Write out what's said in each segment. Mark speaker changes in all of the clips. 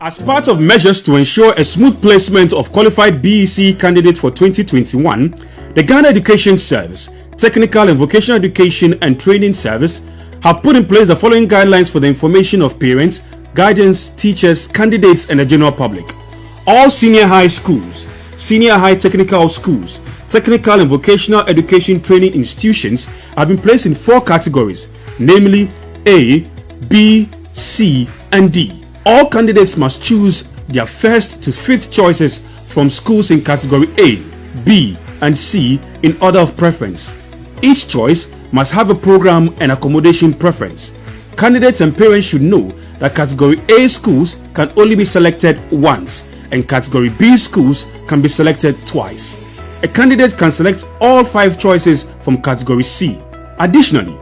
Speaker 1: As part of measures to ensure a smooth placement of qualified BEC candidates for 2021, the Ghana Education Service, Technical and Vocational Education and Training Service have put in place the following guidelines for the information of parents, guardians, teachers, candidates and the general public. All senior high schools, senior high technical schools, technical and vocational education training institutions have been placed in 4 categories, namely A, B, C and D. All candidates must choose their first to 5th choices from schools in category A, B, and C in order of preference. Each choice must have a program and accommodation preference. Candidates and parents should know that category A schools can only be selected once, and category B schools can be selected twice. A candidate can select all 5 choices from category C. Additionally,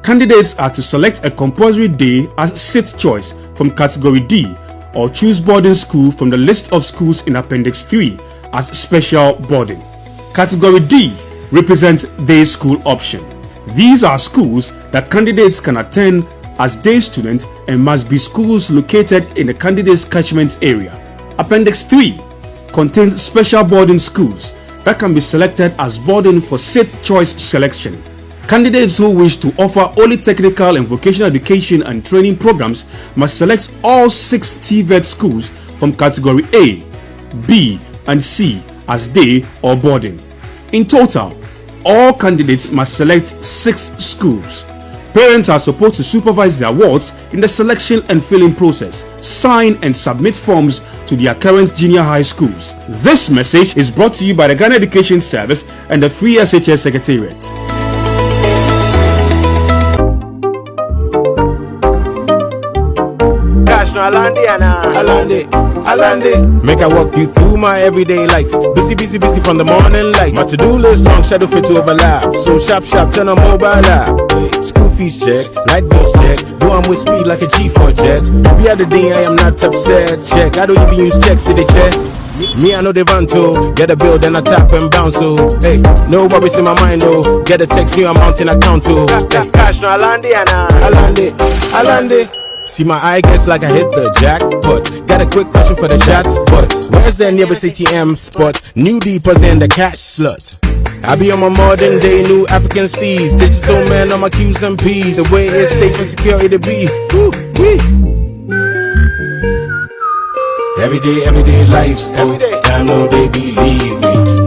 Speaker 1: candidates are to select a compulsory day as 6th choice from category D or choose boarding school from the list of schools in Appendix 3 as special boarding. Category D represents day school option. These are schools that candidates can attend as day student and must be schools located in the candidate's catchment area. Appendix 3 contains special boarding schools that can be selected as boarding for 6th choice selection. Candidates who wish to offer only technical and vocational education and training programs must select all 6 TVET schools from category A, B, and C as day or boarding. In total, all candidates must select 6 schools. Parents are supposed to supervise their wards in the selection and filling process, sign and submit forms to their current junior high schools. This message is brought to you by the Ghana Education Service and the Free SHS Secretariat.
Speaker 2: Alande, make I walk you through my everyday life. Busy from the morning light. My to-do list long, shadow fit to overlap. So sharp, turn on mobile app. School fees check, light bills check. Do I'm with speed like a G4 jet. The other day I am not upset. Check, I don't even use checks to the check. Me, I know they run to get a bill, then I tap and bounce to. Hey, no worries in my mind though. Get a text, new amount in account to.
Speaker 3: Cash no Alande.
Speaker 2: See my eye gets like I hit the jackpot. Got a quick question for the chat, but where's the nearest ATM spot? New deepers in the cash slut. I be on my modern day new African steez. Digital man on my Q's and P's. The way it's safe and secure it to be. Woo, wee. Everyday life, oh, time no they believe me.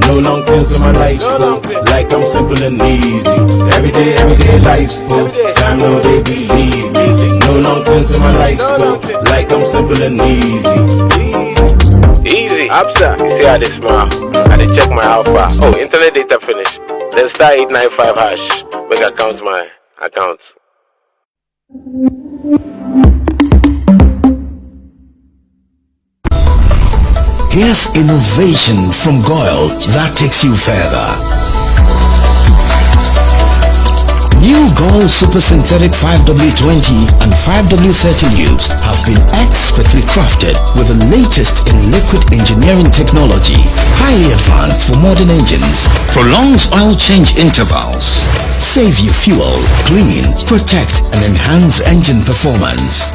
Speaker 2: No long things in my life, oh, like I'm simple and easy. Everyday life, oh, time no they believe me. No long things in my life, oh, like I'm simple and easy.
Speaker 3: Easy, Absa, you see how they smile. I dey check my alpha. Oh, internet data finish. Then star 895 hash. Make I count my account.
Speaker 4: Here's innovation from Goyle that takes you further. New Goyle Super Synthetic 5W20 and 5W30 lubes have been expertly crafted with the latest in liquid engineering technology, highly advanced for modern engines, prolongs oil change intervals, save you fuel, clean, protect and enhance engine performance.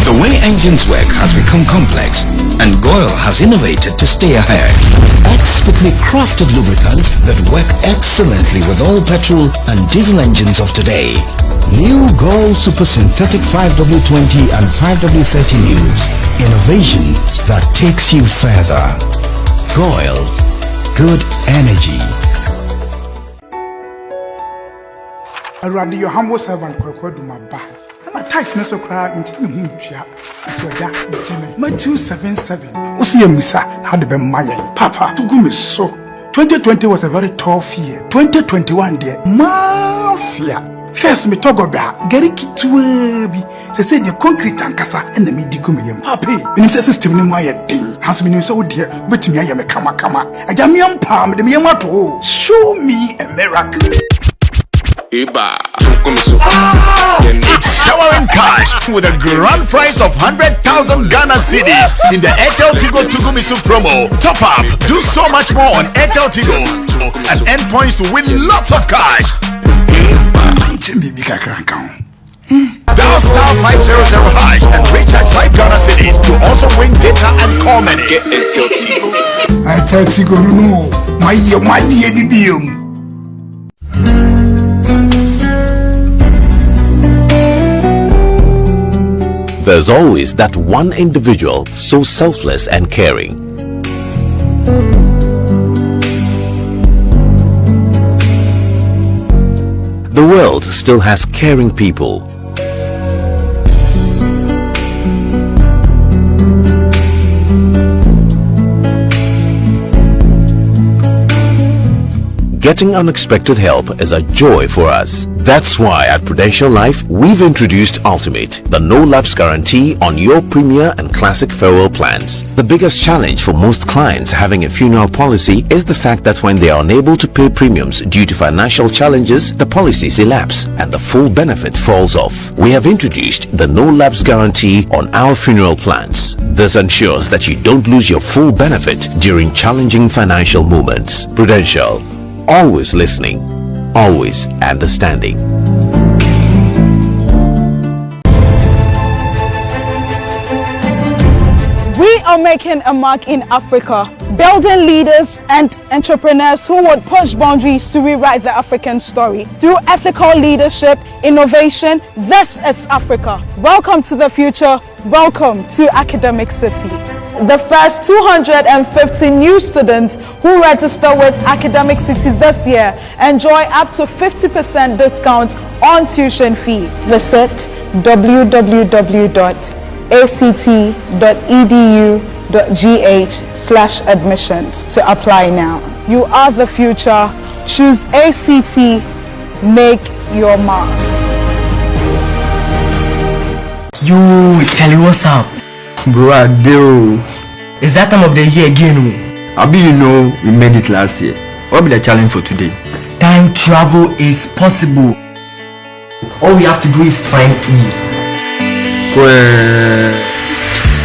Speaker 4: The way engines work has become complex, and Goyle has innovated to stay ahead. Expertly crafted lubricants that work excellently with all petrol and diesel engines of today. New Goyle Super Synthetic 5W20 and 5W30 lubes. Innovation that takes you further. Goyle. Good energy.
Speaker 5: Radio humble servant Kwakwadu Maba. My tightness of crowd into Mucha. As well, Jimmy. My 277. What's your missa? How the Bemaya? Papa, to go so. 2020 was a very tough year. 2021, dear. Mafia. First, me talk about Gary Kitwebi. They say the concrete and casa and the medigum. Papi, when it's a system in my thing. Has been so dear, but me I am a kama. I am young palm, the Miamato. Show me a miracle.
Speaker 6: It's showering cash with a grand prize of 100,000 Ghana cedis in the Airtel Tigo Tugumisu promo. Top up, do so much more on Airtel Tigo and earn points to win lots of cash. Dial star 500 hash and recharge 5 Ghana cedis to also also win data and call minutes.
Speaker 5: I tell Tigo no, my dear.
Speaker 7: There's always that one individual so selfless and caring. The world still has caring people. Getting unexpected help is a joy for us. That's why at Prudential Life, we've introduced Ultimate, the no-lapse guarantee on your Premier and Classic farewell plans. The biggest challenge for most clients having a funeral policy is the fact that when they are unable to pay premiums due to financial challenges, the policies elapse and the full benefit falls off. We have introduced the no-lapse guarantee on our funeral plans. This ensures that you don't lose your full benefit during challenging financial moments. Prudential. Always listening, always understanding.
Speaker 8: We are making a mark in Africa, building leaders and entrepreneurs who would push boundaries to rewrite the African story. Through ethical leadership, innovation, this is Africa. Welcome to the future. Welcome to Academic City. The first 250 new students who register with Academic City this year enjoy up to 50% discount on tuition fee. Visit www.act.edu.gh/admissions to apply now. You are the future. Choose ACT. Make your mark.
Speaker 9: Yo, Charlie, what's up?
Speaker 10: Bro, Adele.
Speaker 9: It's that time of the year again.
Speaker 10: Abi, you know, we made it last year. What will be the challenge for today?
Speaker 9: Time travel is possible. All we have to do is find E.
Speaker 10: Well,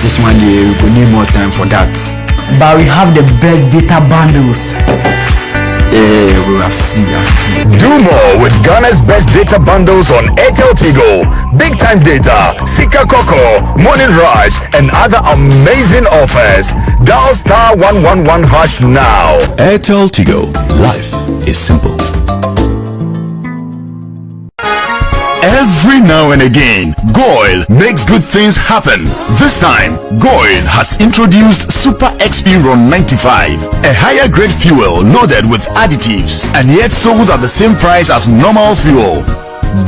Speaker 10: this one day we will need more time for that.
Speaker 9: But we have the best data bundles.
Speaker 10: Yeah, we will see.
Speaker 6: Do more with Ghana's best data bundles on Airtel Tigo. Big time data, Sika Coco, Morning Rush, and other amazing offers. Dial *111# now.
Speaker 4: Airtel Tigo. Life is simple.
Speaker 6: Every now and again, Goil makes good things happen. This time, Goil has introduced Super XP Ron 95, a higher grade fuel loaded with additives and yet sold at the same price as normal fuel.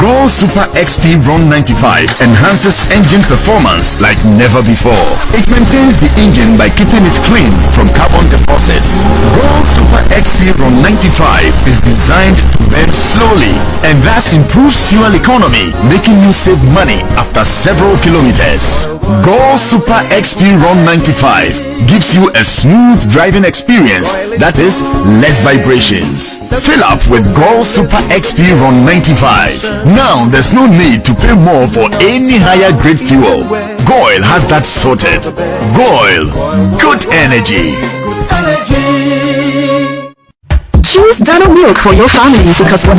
Speaker 6: Goil Super XP Ron 95 enhances engine performance like never before. It maintains the engine by keeping it clean from carbon deposits. Goil Super XP Ron 95 is designed to burn slowly and thus improves fuel economy, making you save money after several kilometers. Goil Super XP Ron 95 gives you a smooth driving experience, that is, less vibrations. Fill up with Goil Super XP Ron 95. Now there's no need to pay more for any higher grade fuel. Goil has that sorted. Goil, good energy.
Speaker 11: Choose Dano Milk for your family because 100%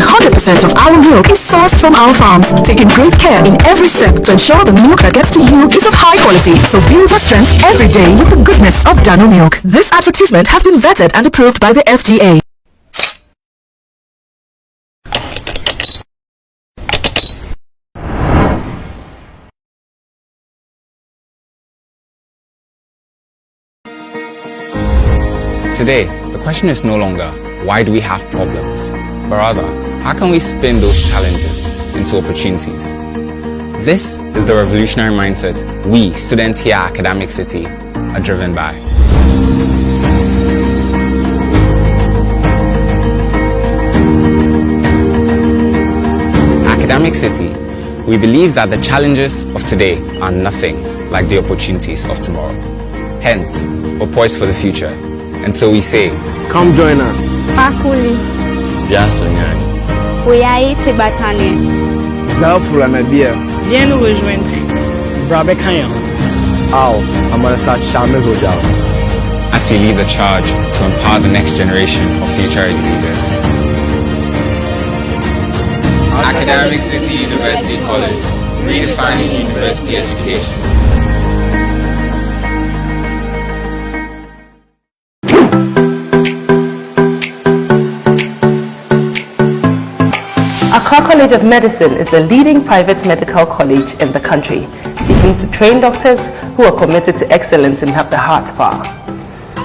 Speaker 11: of our milk is sourced from our farms, taking great care in every step to ensure the milk that gets to you is of high quality. So build your strength every day with the goodness of Dano Milk. This advertisement has been vetted and approved by the FDA.
Speaker 12: Today, the question is no longer, why do we have problems? But rather, how can we spin those challenges into opportunities? This is the revolutionary mindset we, students here at Academic City, are driven by. Academic City, we believe that the challenges of today are nothing like the opportunities of tomorrow. Hence, we're poised for the future. And so we say,
Speaker 10: come join us.
Speaker 13: Pakuli.
Speaker 10: Yasanyani.
Speaker 13: Fuyai Tibatane.
Speaker 10: Zafula Nadia.
Speaker 13: Viens nous rejoindre.
Speaker 10: Brabe Kanya. Ao, Amanasat Shame Hojao.
Speaker 12: As we lead the charge to empower the next generation of future leaders. Academic City University College, redefining university education.
Speaker 14: Accra College of Medicine is the leading private medical college in the country, seeking to train doctors who are committed to excellence and have the heart power.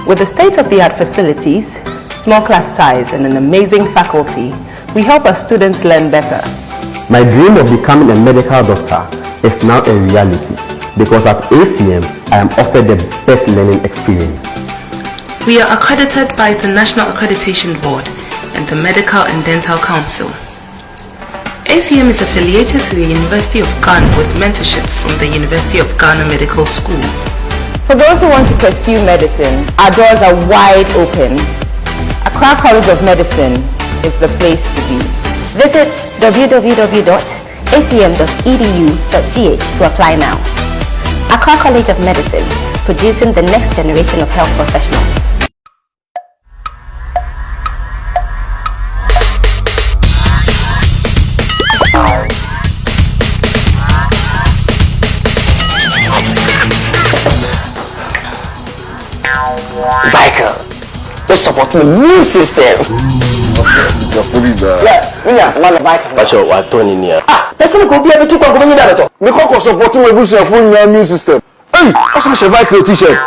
Speaker 14: With the state-of-the-art facilities, small class size, and an amazing faculty, we help our students learn better.
Speaker 15: My dream of becoming a medical doctor is now a reality because at ACM, I am offered the best learning experience.
Speaker 14: We are accredited by the National Accreditation Board and the Medical and Dental Council. ACM is affiliated to the University of Ghana with mentorship from the University of Ghana Medical School.
Speaker 16: For those who want to pursue medicine, our doors are wide open. Accra College of Medicine is the place to be.
Speaker 17: Visit www.acm.edu.gh to apply now. Accra College of Medicine, producing the next generation of health professionals.
Speaker 18: Michael, we support the new system. Yeah, Michael.
Speaker 19: But you are Tony near.
Speaker 18: That's not going to be able to go in there.
Speaker 19: Because supporting the new system. Hey, what's a Michael t-shirt?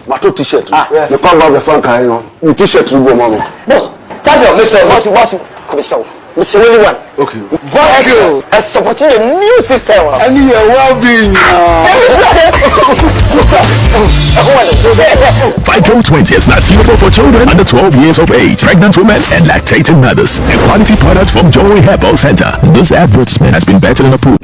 Speaker 19: Mato t-shirt. The power of the funk, I know. T-shirt to go, mommy.
Speaker 18: Boss, champion, Mr. Commissioner. Mr. William.
Speaker 19: Okay.
Speaker 18: Michael, I'm supporting the new system.
Speaker 19: And you are well-being.
Speaker 20: 520 is not suitable for children under 12 years of age, pregnant women, and lactating mothers. A quality product from Joy Herbal Center. This advertisement has been vetted and approved.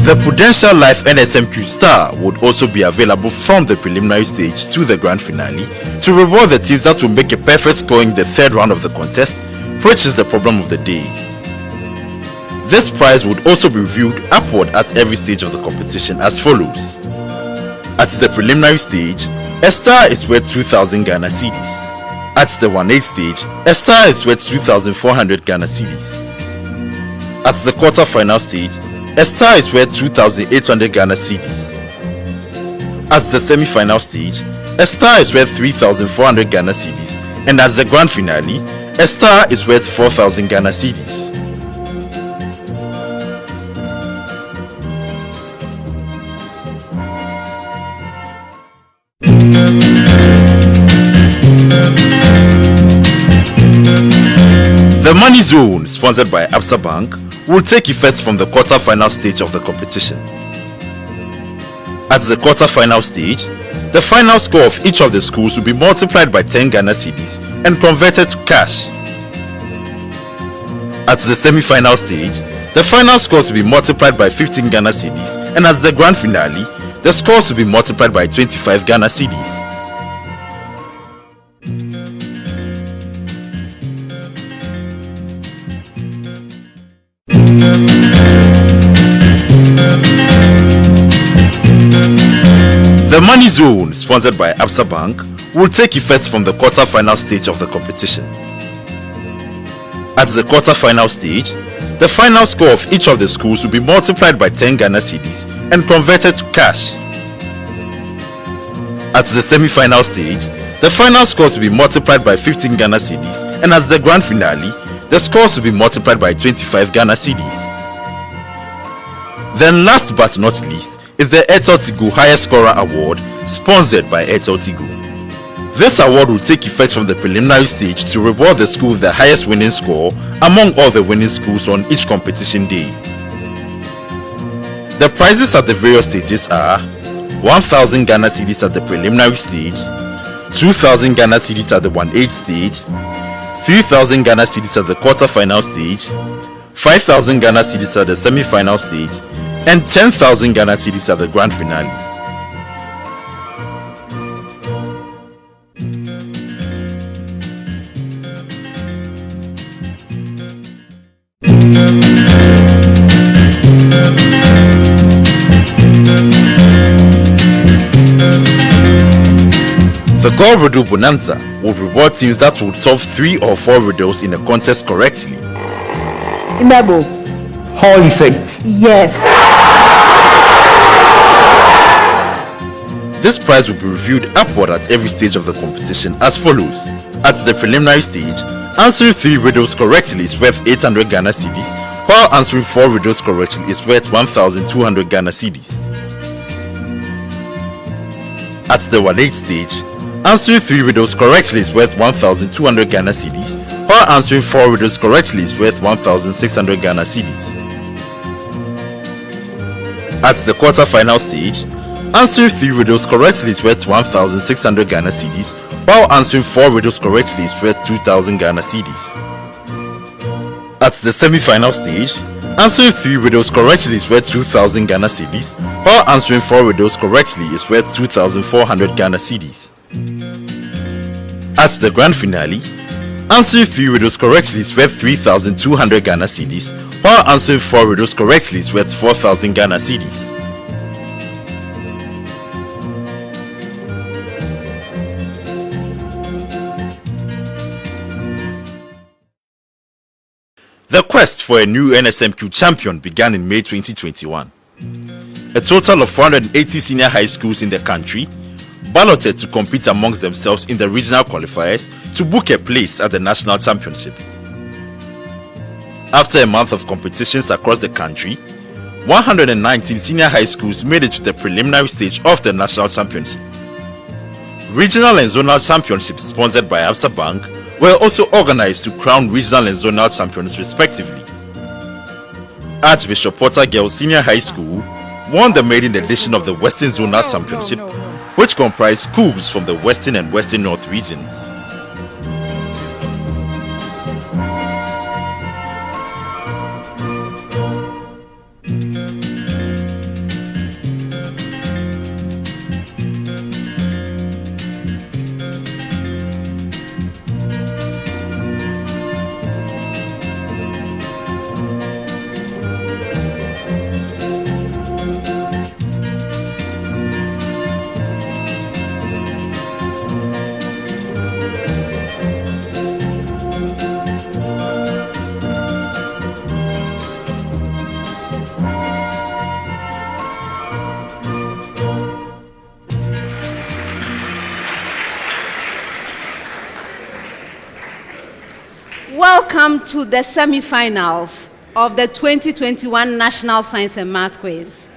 Speaker 21: The Prudential Life NSMQ Star would also be available from the preliminary stage to the grand finale to reward the teams that will make a perfect score in the third round of the contest, which is the problem of the day. This prize would also be reviewed upward at every stage of the competition as follows. At the preliminary stage, a star is worth 2,000 Ghana cedis. At the 1/8 stage, a star is worth 2,400 Ghana cedis. At the quarter-final stage, a star is worth 2,800 Ghana cedis. At the semi-final stage, a star is worth 3,400 Ghana cedis, and at the grand finale, a star is worth 4,000 Ghana cedis. The Money Zone, sponsored by Absa Bank, will take effect from the quarter-final stage of the competition. At the quarter-final stage, the final score of each of the schools will be multiplied by 10 Ghana cedis and converted to cash. At the semi-final stage, the final scores will be multiplied by 15 Ghana cedis, and at the grand finale, the scores will be multiplied by 25 Ghana cedis. The Money Zone, sponsored by Absa Bank, will take effect from the quarter-final stage of the competition. At the quarter-final stage, the final score of each of the schools will be multiplied by 10 Ghana cedis and converted to cash. At the semi-final stage, the final scores will be multiplied by 15 Ghana cedis, and at the grand finale, the scores will be multiplied by 25 Ghana cedis. Then last but not least is the Airtel Tigo Highest Scorer Award, sponsored by Airtel Tigo. This award will take effect from the preliminary stage to reward the school with the highest winning score among all the winning schools on each competition day. The prizes at the various stages are 1,000 Ghana cedis at the preliminary stage, 2,000 Ghana cedis at the 1/8 stage, 3,000 Ghana cedis at the quarter-final stage, 5,000 Ghana cedis at the semi-final stage, and 10,000 Ghana cedis at the grand finale. The Gold Riddle Bonanza would reward teams that would solve 3 or 4 riddles in a contest correctly.
Speaker 16: Imabo.
Speaker 10: Hall effect.
Speaker 16: Yes.
Speaker 21: This prize will be reviewed upward at every stage of the competition as follows. At the preliminary stage, answering 3 riddles correctly is worth 800 Ghana cedis, while answering 4 riddles correctly is worth 1,200 Ghana cedis. At the 1/8 stage, answering 3 riddles correctly is worth 1,200 Ghana cedis, while answering 4 riddles correctly is worth 1,600 Ghana cedis. At the quarter-final stage, answering 3 riddles correctly is worth 1,600 Ghana cedis, while answering 4 riddles correctly is worth 2,000 Ghana cedis. At the semi-final stage, answering 3 riddles correctly is worth 2,000 Ghana cedis, while answering 4 riddles correctly is worth 2,400 Ghana cedis. At the grand finale, answering 3 riddles correctly is worth 3,200 Ghana cedis, while answering 4 riddles correctly is worth 4,000 Ghana cedis. The quest for a new NSMQ champion began in May 2021. A total of 480 senior high schools in the country balloted to compete amongst themselves in the regional qualifiers to book a place at the national championship. After a month of competitions across the country, 119 senior high schools made it to the preliminary stage of the national championship. Regional and zonal championships sponsored by Absa Bank were also organized to crown regional and zonal champions respectively. Archbishop Potter Girls Senior High School won the maiden edition of the Western Zonal Championship, which comprised schools from the Western and Western North regions.
Speaker 1: Welcome to the semi-finals of the 2021 National Science and Math Quiz.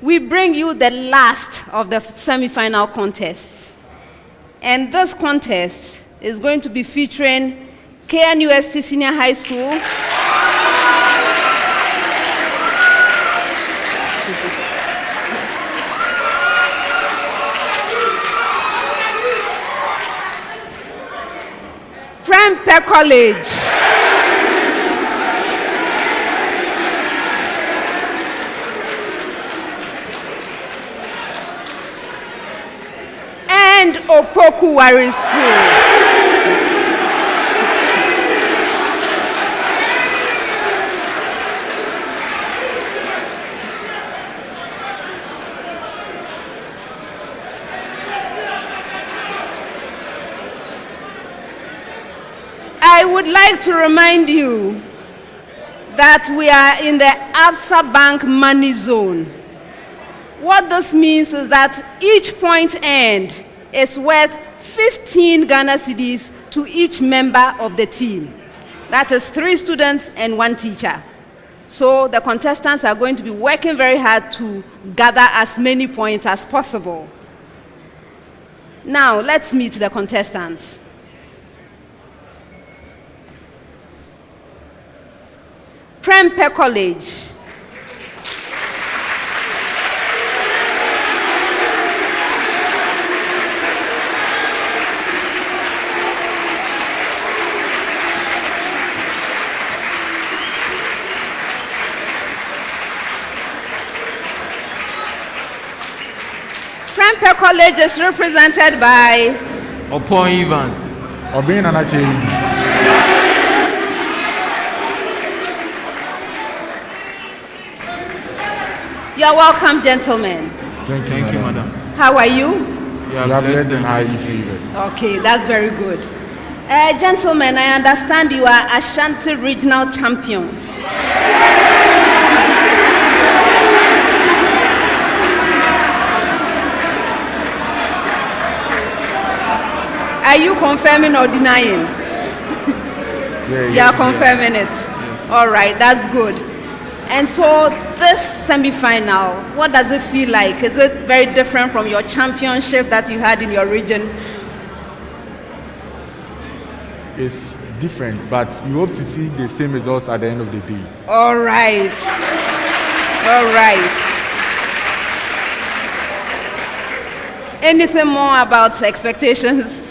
Speaker 1: We bring you the last of the semi-final contests. And this contest is going to be featuring KNUST Senior High School, Prempeh College, and Opoku Ware School. I would like to remind you that we are in the Absa Bank money zone. What this means is that each point earned is worth 15 Ghana cedis to each member of the team. That is 3 students and 1 teacher. So the contestants are going to be working very hard to gather as many points as possible. Now, let's meet the contestants. Prempeh College. Prempeh College is represented by
Speaker 22: Opoku Ware.
Speaker 1: You are welcome, gentlemen.
Speaker 22: Thank you, madam.
Speaker 1: How are you?
Speaker 22: You are blessed and highly favored.
Speaker 1: Okay, that's very good. Gentlemen, I understand you are Ashanti regional champions. Are you confirming or denying? You are confirming it. All right, that's good. And so this semi-final, what does it feel like? Is it very different from your championship that you had in your region?
Speaker 22: It's different, but we hope to see the same results at the end of the day.
Speaker 1: All right. All right. Anything more about expectations?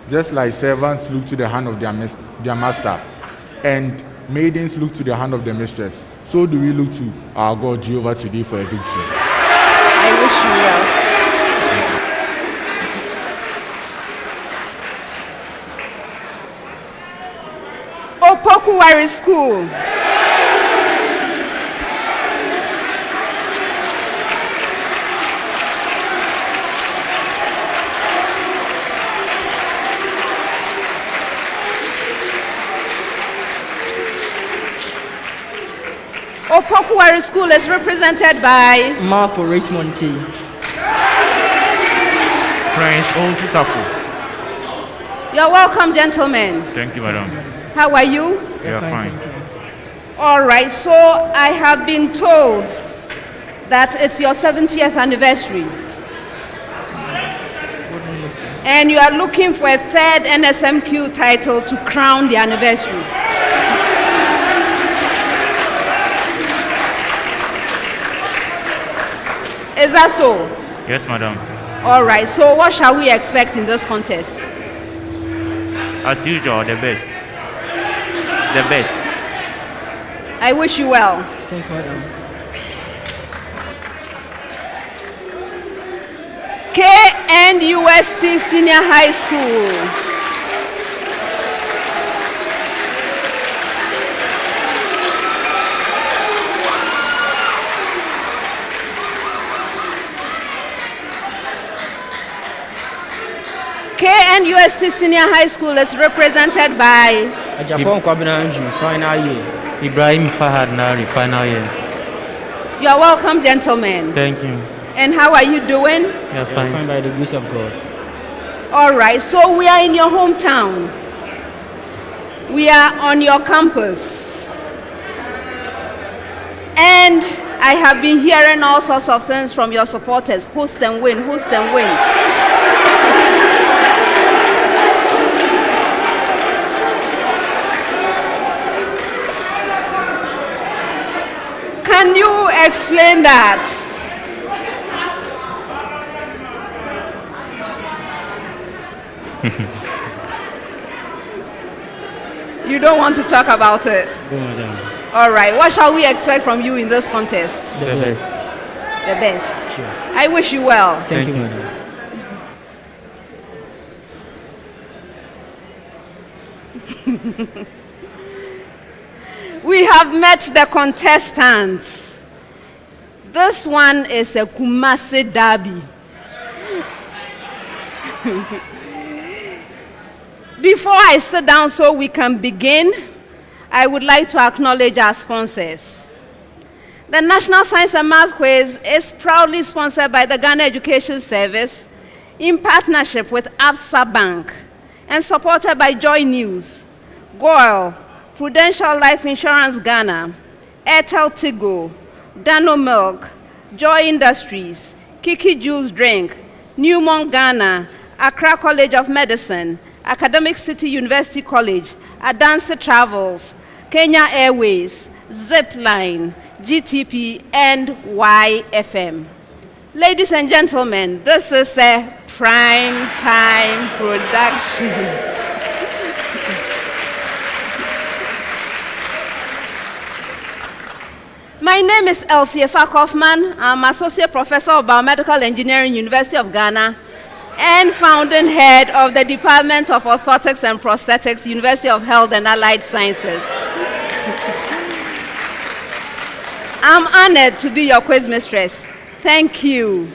Speaker 22: Just like servants look to the hand of their master, and maidens look to the hand of their mistress, so do we look to our God Jehovah today for a victory.
Speaker 1: I wish you well. Opoku Ware School. Opoku Ware School is represented by
Speaker 2: for Richmond T.
Speaker 3: Prince Onfisapo.
Speaker 1: You're welcome, gentlemen.
Speaker 3: Thank you, madam.
Speaker 1: How are you?
Speaker 3: We are fine.
Speaker 1: All right, so I have been told that it's your 70th anniversary. And you are looking for a third NSMQ title to crown the anniversary. Is that so?
Speaker 3: Yes, madam.
Speaker 1: All right, so what shall we expect in this contest?
Speaker 3: As usual, the best. The best.
Speaker 1: I wish you well.
Speaker 2: Thank you, madam.
Speaker 1: KNUST Senior High School. KNUST Senior High School is represented by
Speaker 2: Japan Kwabinanju, final year.
Speaker 3: Ibrahim Fahad Nari, final year.
Speaker 1: You are welcome, gentlemen.
Speaker 3: Thank you.
Speaker 1: And how are you doing?
Speaker 3: We are fine.
Speaker 2: Fine by the grace of God.
Speaker 1: All right, so we are in your hometown. We are on your campus. And I have been hearing all sorts of things from your supporters. Host and win, host and win. Can you explain that? You don't want to talk about it? All right, what shall we expect from you in this contest?
Speaker 2: The best.
Speaker 1: The best.
Speaker 2: Sure.
Speaker 1: I wish you well.
Speaker 2: Thank you, madam.
Speaker 1: We have met the contestants. This one is a Kumasi derby. Before I sit down so we can begin, I would like to acknowledge our sponsors. The National Science and Math Quiz is proudly sponsored by the Ghana Education Service in partnership with Absa Bank and supported by Joy News, Goyle, Prudential Life Insurance Ghana, Airtel Tigo, Dano Milk, Joy Industries, Kiki Juice Drink, Newmont Ghana, Accra College of Medicine, Academic City University College, Adansi Travels, Kenya Airways, Zipline, GTP, and YFM. Ladies and gentlemen, this is a prime time production. My name is Elsie Kaufman. I'm Associate Professor of Biomedical Engineering, University of Ghana, and founding head of the Department of Orthotics and Prosthetics, University of Health and Allied Sciences. I'm honored to be your quiz mistress. Thank you.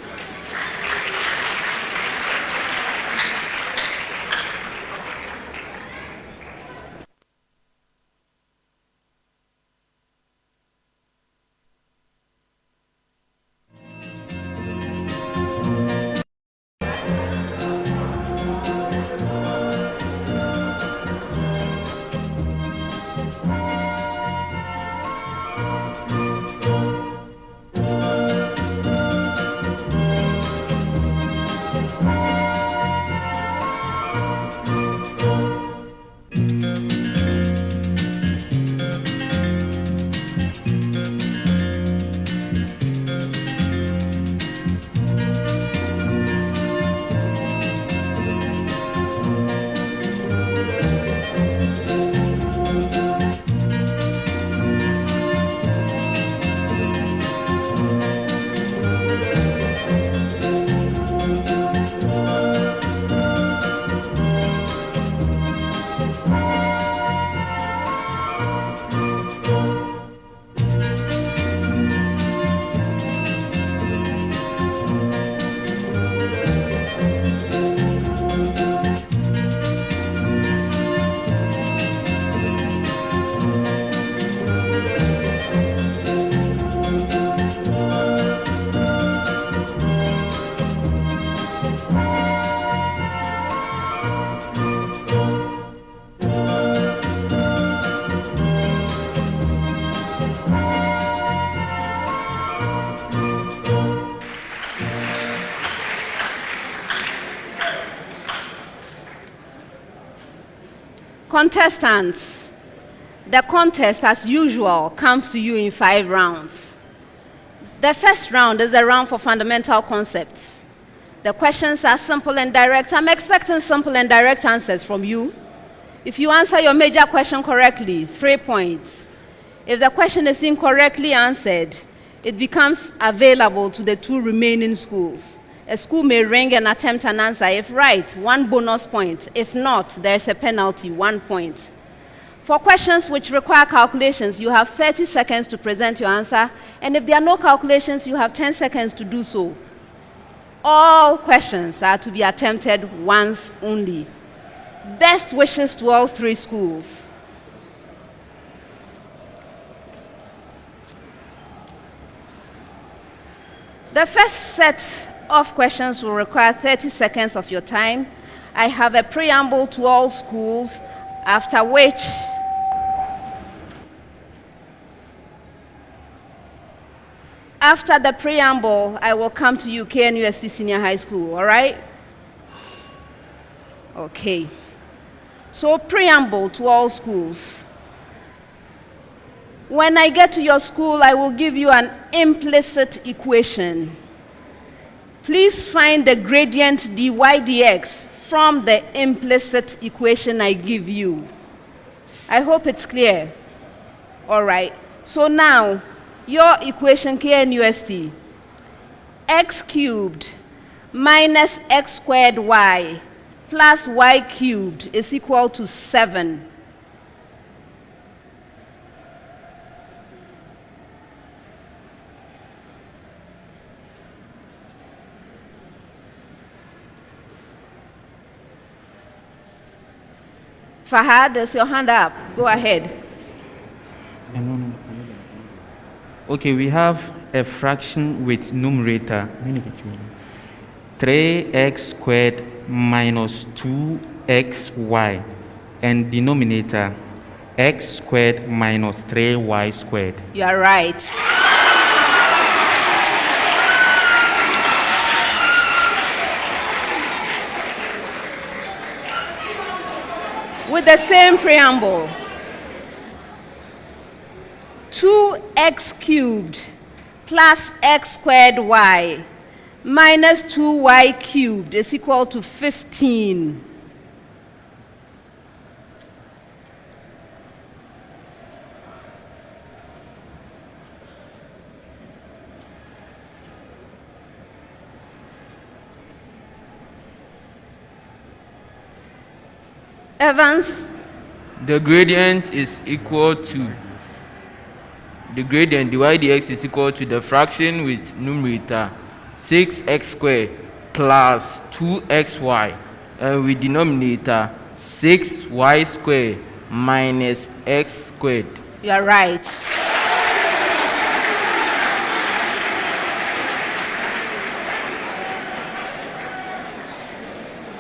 Speaker 1: Contestants, the contest, as usual, comes to you in 5 rounds. The first round is a round for fundamental concepts. The questions are simple and direct. I'm expecting simple and direct answers from you. If you answer your major question correctly, 3 points. If the question is incorrectly answered, it becomes available to the 2 remaining schools. A school may ring and attempt an answer. If right, 1 bonus point. If not, there's a penalty, 1 point. For questions which require calculations, you have 30 seconds to present your answer. And if there are no calculations, you have 10 seconds to do so. All questions are to be attempted once only. Best wishes to all 3 schools. The first set of questions will require 30 seconds of your time. I have a preamble to all schools, after which after the preamble, I will come to you, KNUST Senior High School, all right? Okay. So, preamble to all schools. When I get to your school, I will give you an implicit equation. Please find the gradient dy dx from the implicit equation I give you. I hope it's clear. All right. So now, your equation KNUST, x cubed minus x squared y plus y cubed is equal to 7. Fahad, is your hand up? Go ahead.
Speaker 2: Okay, we have a fraction with numerator 3x squared minus 2xy and denominator x squared minus 3y squared.
Speaker 1: You are right. With the same preamble, 2x cubed plus x squared y minus 2y cubed is equal to 15. Evans?
Speaker 5: The gradient is equal to the gradient dy dx is equal to the fraction with numerator 6x squared plus 2xy and with denominator 6y squared minus x squared.
Speaker 1: You are right.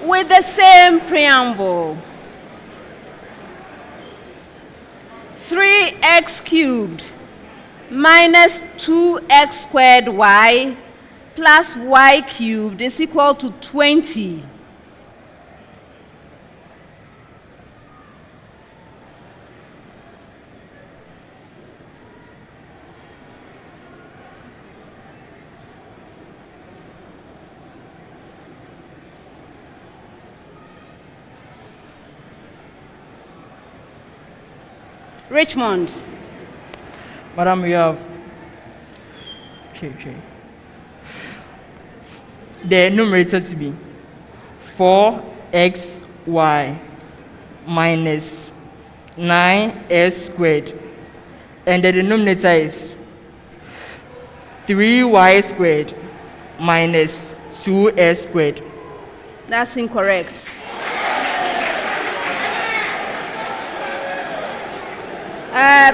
Speaker 1: With the same preamble, 3x cubed minus 2x squared y plus y cubed is equal to 20. Richmond.
Speaker 5: Madam, we have the numerator to be 4xy minus 9s squared, and the denominator is 3y squared minus 2s squared.
Speaker 1: That's incorrect.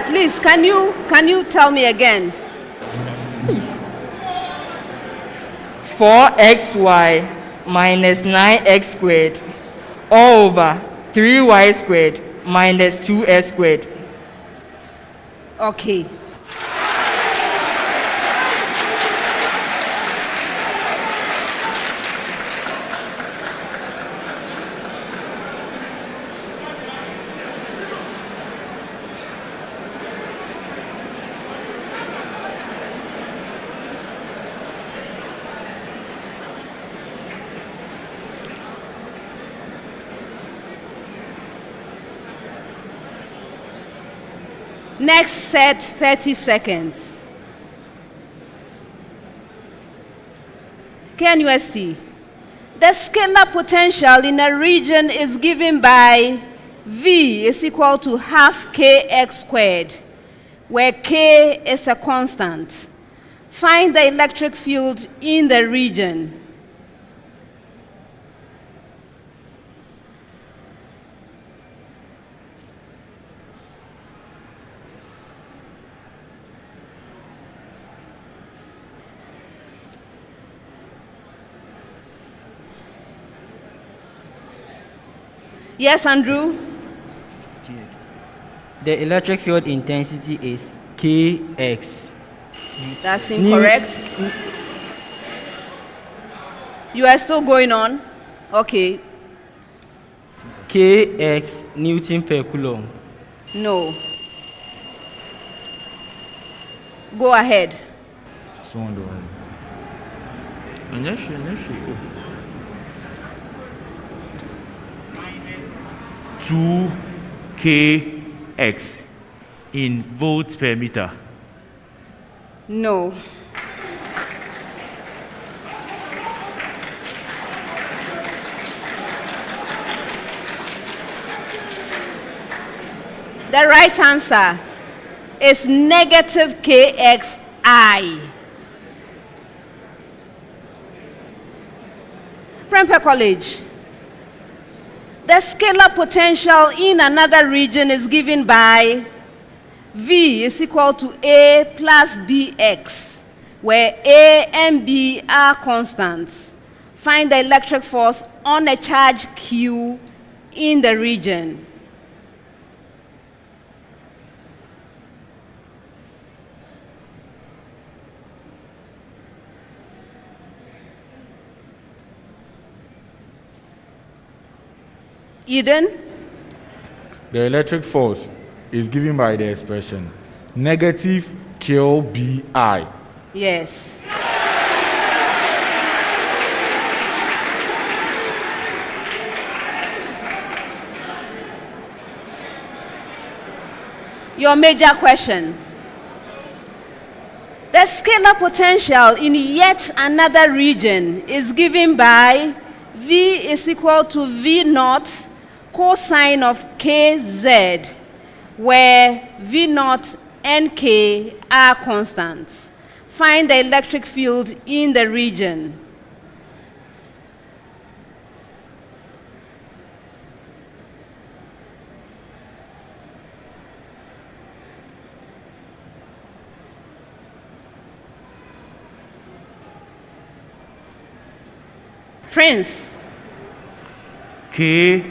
Speaker 1: Please, can you tell me again?
Speaker 5: 4xy minus 9x squared all over 3y squared minus 2s squared.
Speaker 1: Okay. Next set, 30 seconds. KNUST. The scalar potential in a region is given by V is equal to half kx squared, where k is a constant. Find the electric field in the region. Yes, Andrew?
Speaker 2: The electric field intensity is Kx.
Speaker 1: That's incorrect. You are still going on? Okay.
Speaker 2: Kx Newton per coulomb.
Speaker 1: No. Go ahead.
Speaker 3: Two kx in volts per meter.
Speaker 1: No. The right answer is negative kxi. Prempeh College. The scalar potential in another region is given by V is equal to A plus Bx, where A and B are constants. Find the electric force on a charge Q in the region. Eden?
Speaker 22: The electric force is given by the expression negative QBI.
Speaker 1: Yes. Your major question. The scalar potential in yet another region is given by V is equal to V naught cosine of kz, where V naught and k are constants. Find the electric field in the region. Prince.
Speaker 3: K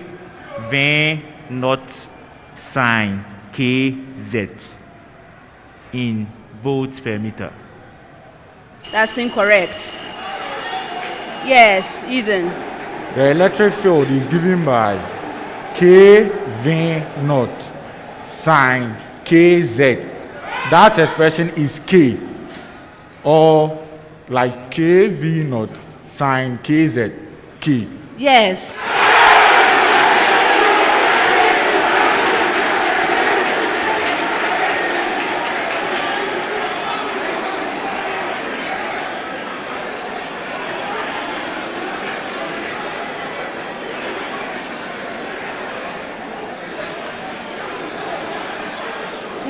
Speaker 3: V naught sine kz in volts per meter.
Speaker 1: That's incorrect. Yes, Eden.
Speaker 22: The electric field is given by KV naught sine kz. That expression is K, or like KV naught sine kz, K.
Speaker 1: Yes.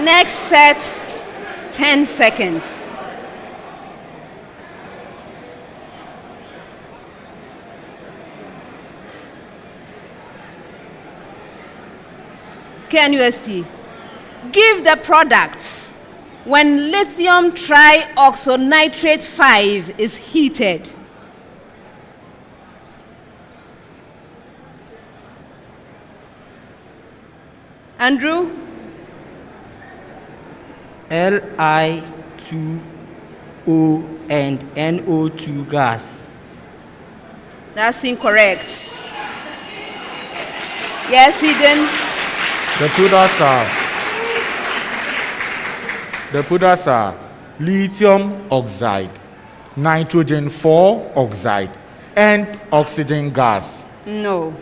Speaker 1: Next set, 10 seconds. KNUST. Give the products when lithium trioxonitrate 5 is heated. Andrew?
Speaker 2: Li2O and NO2 gas.
Speaker 1: That's incorrect. Yes, Eden?
Speaker 22: The products are lithium oxide, nitrogen 4 oxide, and oxygen gas.
Speaker 1: No.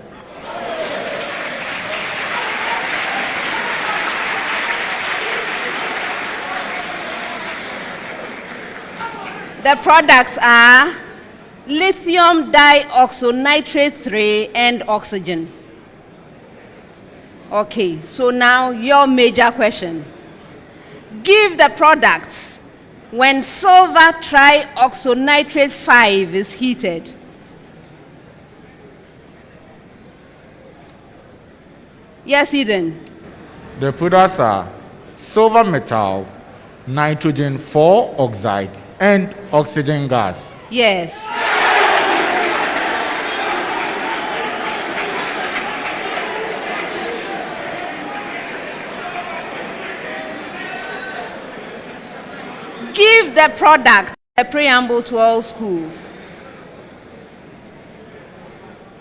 Speaker 1: The products are lithium dioxynitrate 3 and oxygen. Okay, so now your major question. Give the products when silver trioxynitrate 5 is heated. Yes, Eden.
Speaker 22: The products are silver metal, nitrogen 4 oxide, and oxygen gas.
Speaker 1: Yes. Give the product a preamble to all schools.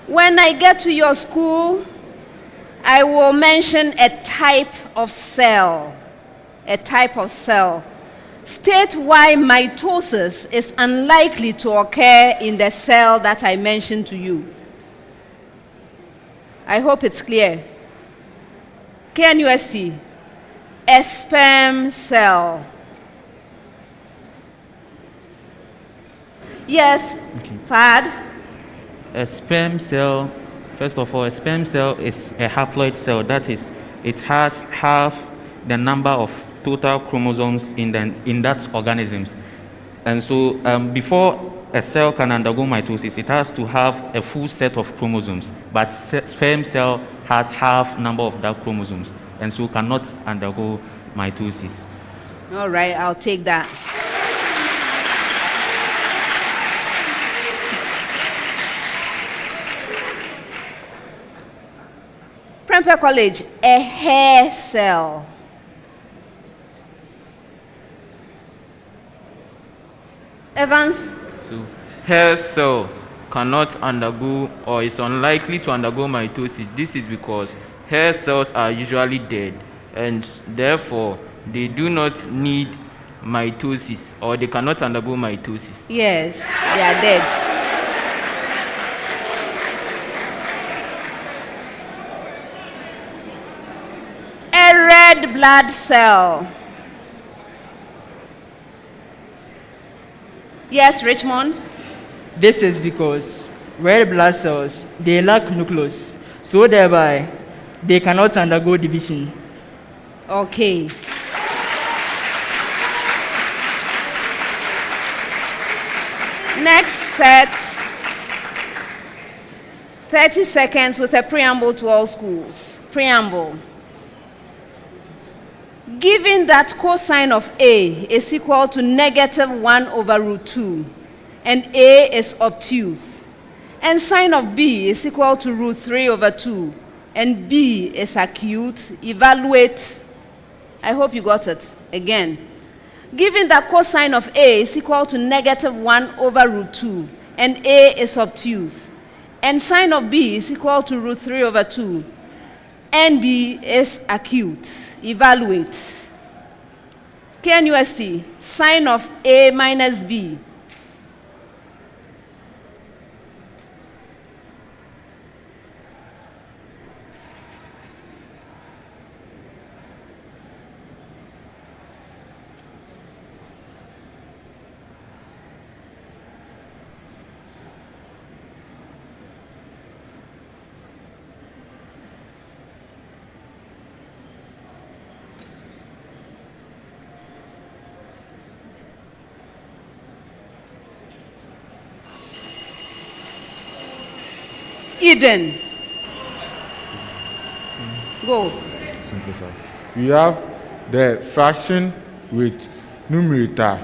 Speaker 1: When I get to your school, I will mention a type of cell. A type of cell. State why mitosis is unlikely to occur in the cell that I mentioned to you. I hope it's clear. KNUST, a sperm cell. Yes, okay. Fad?
Speaker 2: A sperm cell, first of all, a sperm cell is a haploid cell. That is, it has half the number of total chromosomes in that organisms. And so before a cell can undergo mitosis, it has to have a full set of chromosomes. But sperm cell has half number of that chromosomes, and so cannot undergo mitosis.
Speaker 1: All right, I'll take that. Prempeh College, a hair cell. Evans?
Speaker 5: So, hair cell cannot undergo or is unlikely to undergo mitosis. This is because hair cells are usually dead, and therefore they do not need mitosis, or they cannot undergo mitosis.
Speaker 1: Yes, they are dead. A red blood cell. Yes, Richmond?
Speaker 7: This is because red blood cells, they lack nucleus, so thereby they cannot undergo division.
Speaker 1: Okay. Next set, 30 seconds with a preamble to all schools. Preamble. Given that cosine of A is equal to -1/√2, and A is obtuse, and sine of B is equal to √3/2, and B is acute, evaluate. I hope you got it. Again. Given that cosine of A is equal to -1/√2, and A is obtuse, and sine of B is equal to √3/2, and B is acute, evaluate. KNUST, sine of A minus B. Eden. Go.
Speaker 22: Simplify. We have the fraction with numerator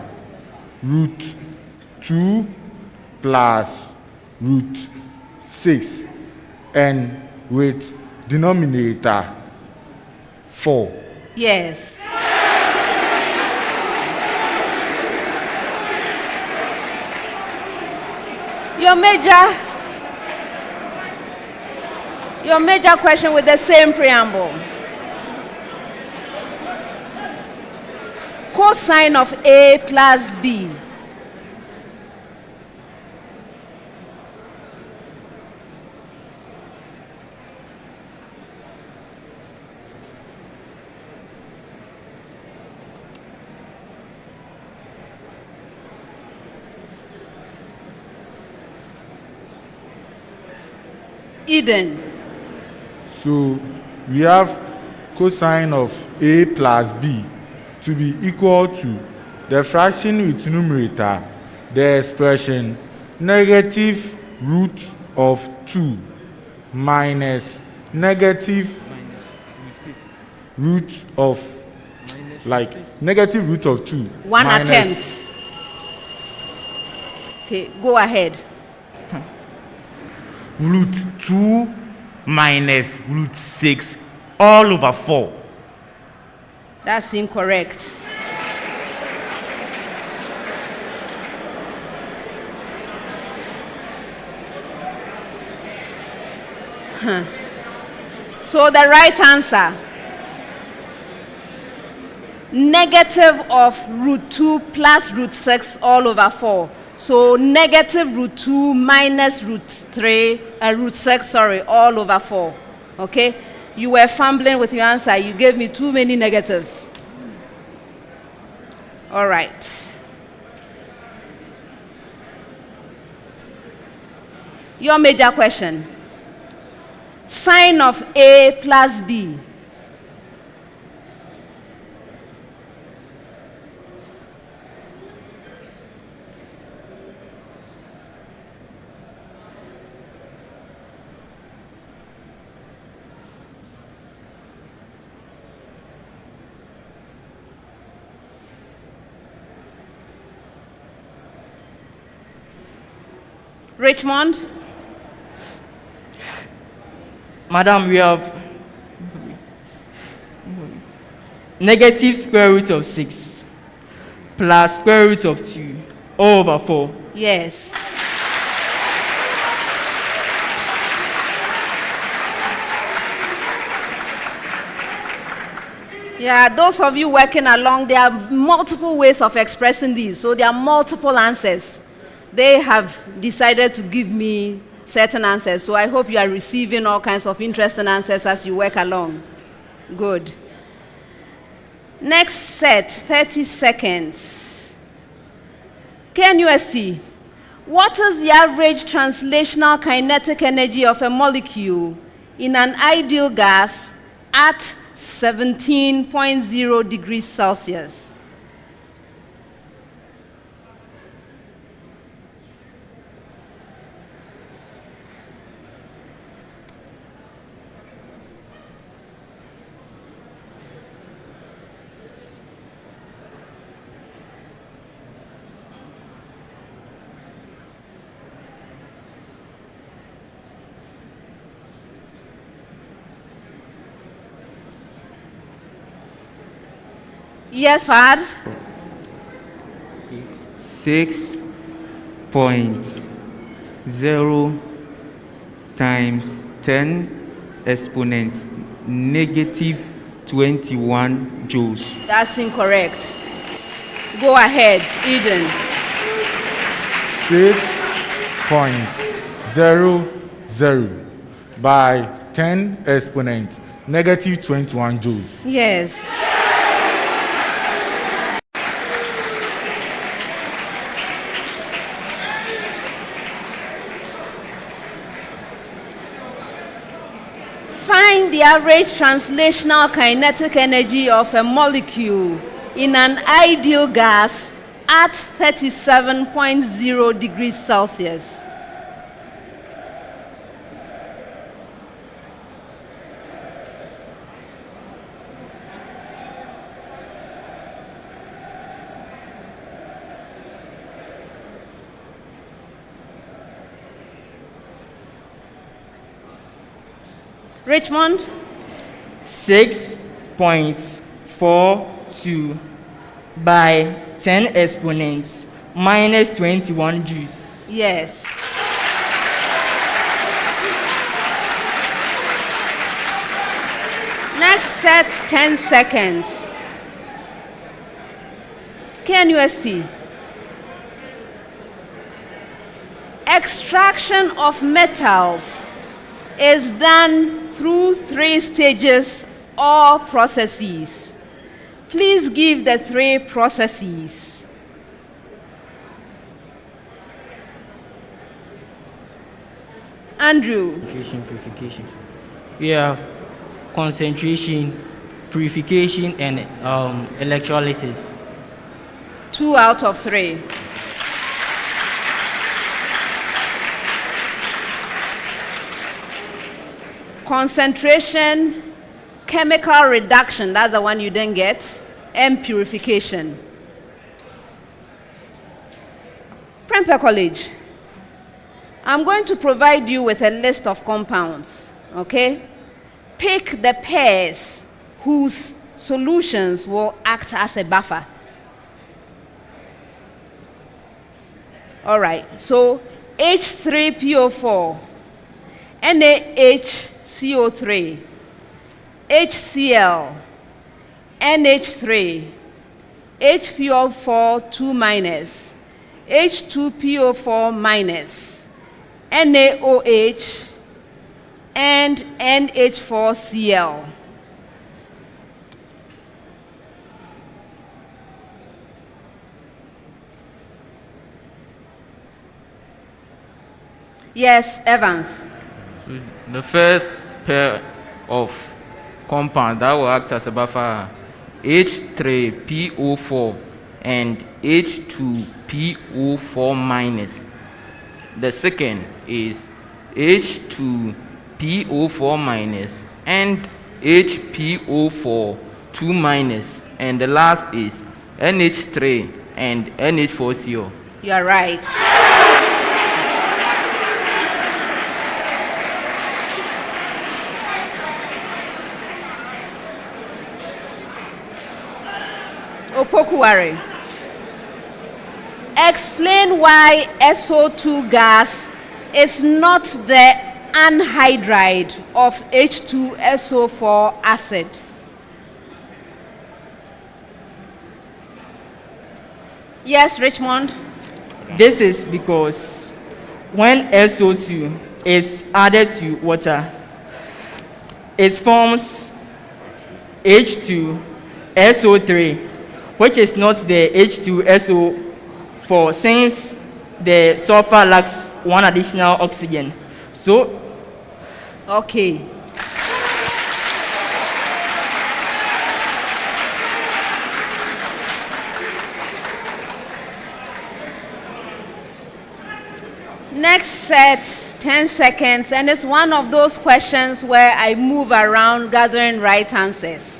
Speaker 22: √2 plus √6, and with denominator 4.
Speaker 1: Yes. Your major question with the same preamble. Cosine of A plus B. Eden.
Speaker 22: So we have cosine of A plus B to be equal to the fraction with numerator, the expression negative root of 2 minus negative root of negative root of 2.
Speaker 1: One attempt. Okay, go ahead.
Speaker 3: Root 2 minus root 6 all over 4.
Speaker 1: That's incorrect. So the right answer, negative of root 2 plus root 6 all over 4. So negative root 2 minus root 6, all over 4. Okay? You were fumbling with your answer. You gave me too many negatives. All right. Your major question. Sine of A plus B. Richmond?
Speaker 7: Madam, we have negative square root of 6 plus square root of 2 all over 4.
Speaker 1: Yes. Yeah, those of you working along, there are multiple ways of expressing these. So there are multiple answers. They have decided to give me certain answers. So I hope you are receiving all kinds of interesting answers as you work along. Good. Next set, 30 seconds. KNUST, what is the average translational kinetic energy of a molecule in an ideal gas at 17.0 degrees Celsius? Yes, Fad?
Speaker 2: 6.0 times 10 exponent negative 21 joules.
Speaker 1: That's incorrect. Go ahead, Eden.
Speaker 22: 6.00 by 10 exponent negative 21 joules.
Speaker 1: Yes. Find the average translational kinetic energy of a molecule in an ideal gas at 37.0 degrees Celsius. Richmond?
Speaker 7: 6.42 by 10 exponents minus 21 joules.
Speaker 1: Yes. Next set, 10 seconds. KNUST. Extraction of metals is done through 3 stages or processes. Please give the 3 processes. Andrew.
Speaker 7: Concentration, purification. We have concentration, purification, and electrolysis.
Speaker 1: 2 out of 3. Concentration, chemical reduction, that's the one you didn't get, and purification. Prempeh College, I'm going to provide you with a list of compounds, okay? Pick the pairs whose solutions will act as a buffer. All right, so H3PO4, NaHCO3, HCl, NH3, HPO4 2-, H2PO4-, NaOH, and NH4Cl. Yes, Evans.
Speaker 5: So the first pair of compounds that will act as a buffer, H3PO4 and H2PO4-. The second is H2PO4- and HPO4 2-, and the last is NH3 and NH4CO.
Speaker 1: You are right. Opoku Ware, explain why SO2 gas is not the anhydride of H2SO4 acid. Yes, Richmond.
Speaker 7: This is because when SO2 is added to water, it forms H2SO3, which is not the H2SO4, since the sulfur lacks one additional oxygen. So,
Speaker 1: okay. Next set, 10 seconds, and it's one of those questions where I move around gathering right answers.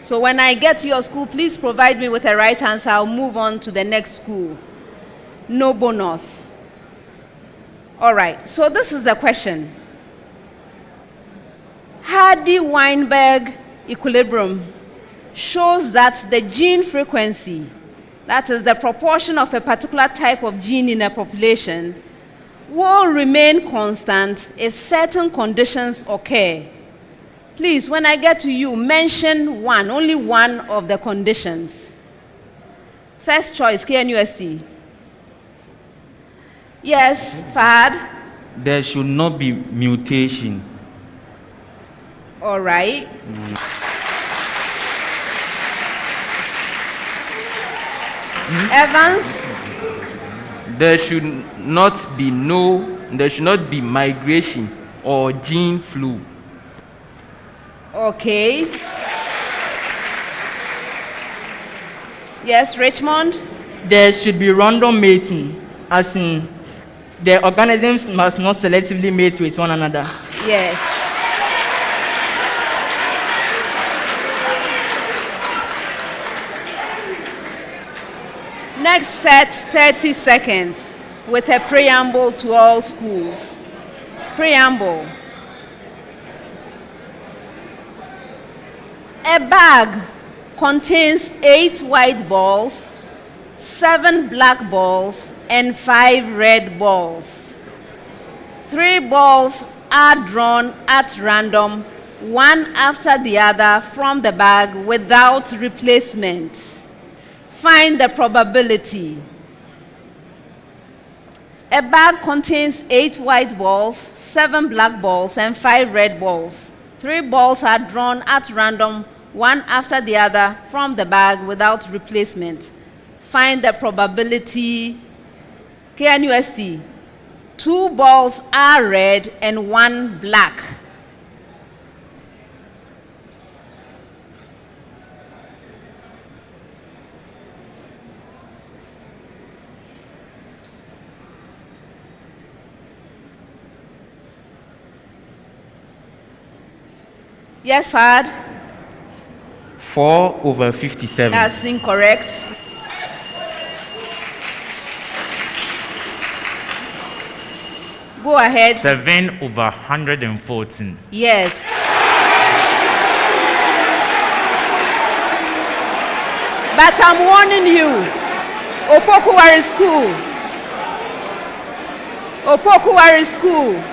Speaker 1: So when I get to your school, please provide me with a right answer. I'll move on to the next school. No bonus. All right, so this is the question. Hardy-Weinberg equilibrium shows that the gene frequency, that is the proportion of a particular type of gene in a population, will remain constant if certain conditions occur. Please, when I get to you, mention one, only one of the conditions. First choice, KNUST. Yes, Fahad?
Speaker 2: There should not be mutation.
Speaker 1: All right. Evans?
Speaker 5: There should not be migration or gene flu.
Speaker 1: Okay. Yes, Richmond?
Speaker 7: There should be random mating, as in the organisms must not selectively mate with one another.
Speaker 1: Yes. Next set, 30 seconds, with a preamble to all schools. Preamble. A bag contains 8 white balls, 7 black balls, and 5 red balls. 3 balls are drawn at random, one after the other, from the bag without replacement. Find the probability. A bag contains 8 white balls, 7 black balls, and 5 red balls. 3 balls are drawn at random, one after the other, from the bag without replacement. Find the probability. KNUST. 2 balls are red and 1 black. Yes, Fad?
Speaker 2: 4/57.
Speaker 1: That's incorrect. Go ahead.
Speaker 3: 7/114.
Speaker 1: Yes. But I'm warning you, Opoku Ware School. Opoku Ware School.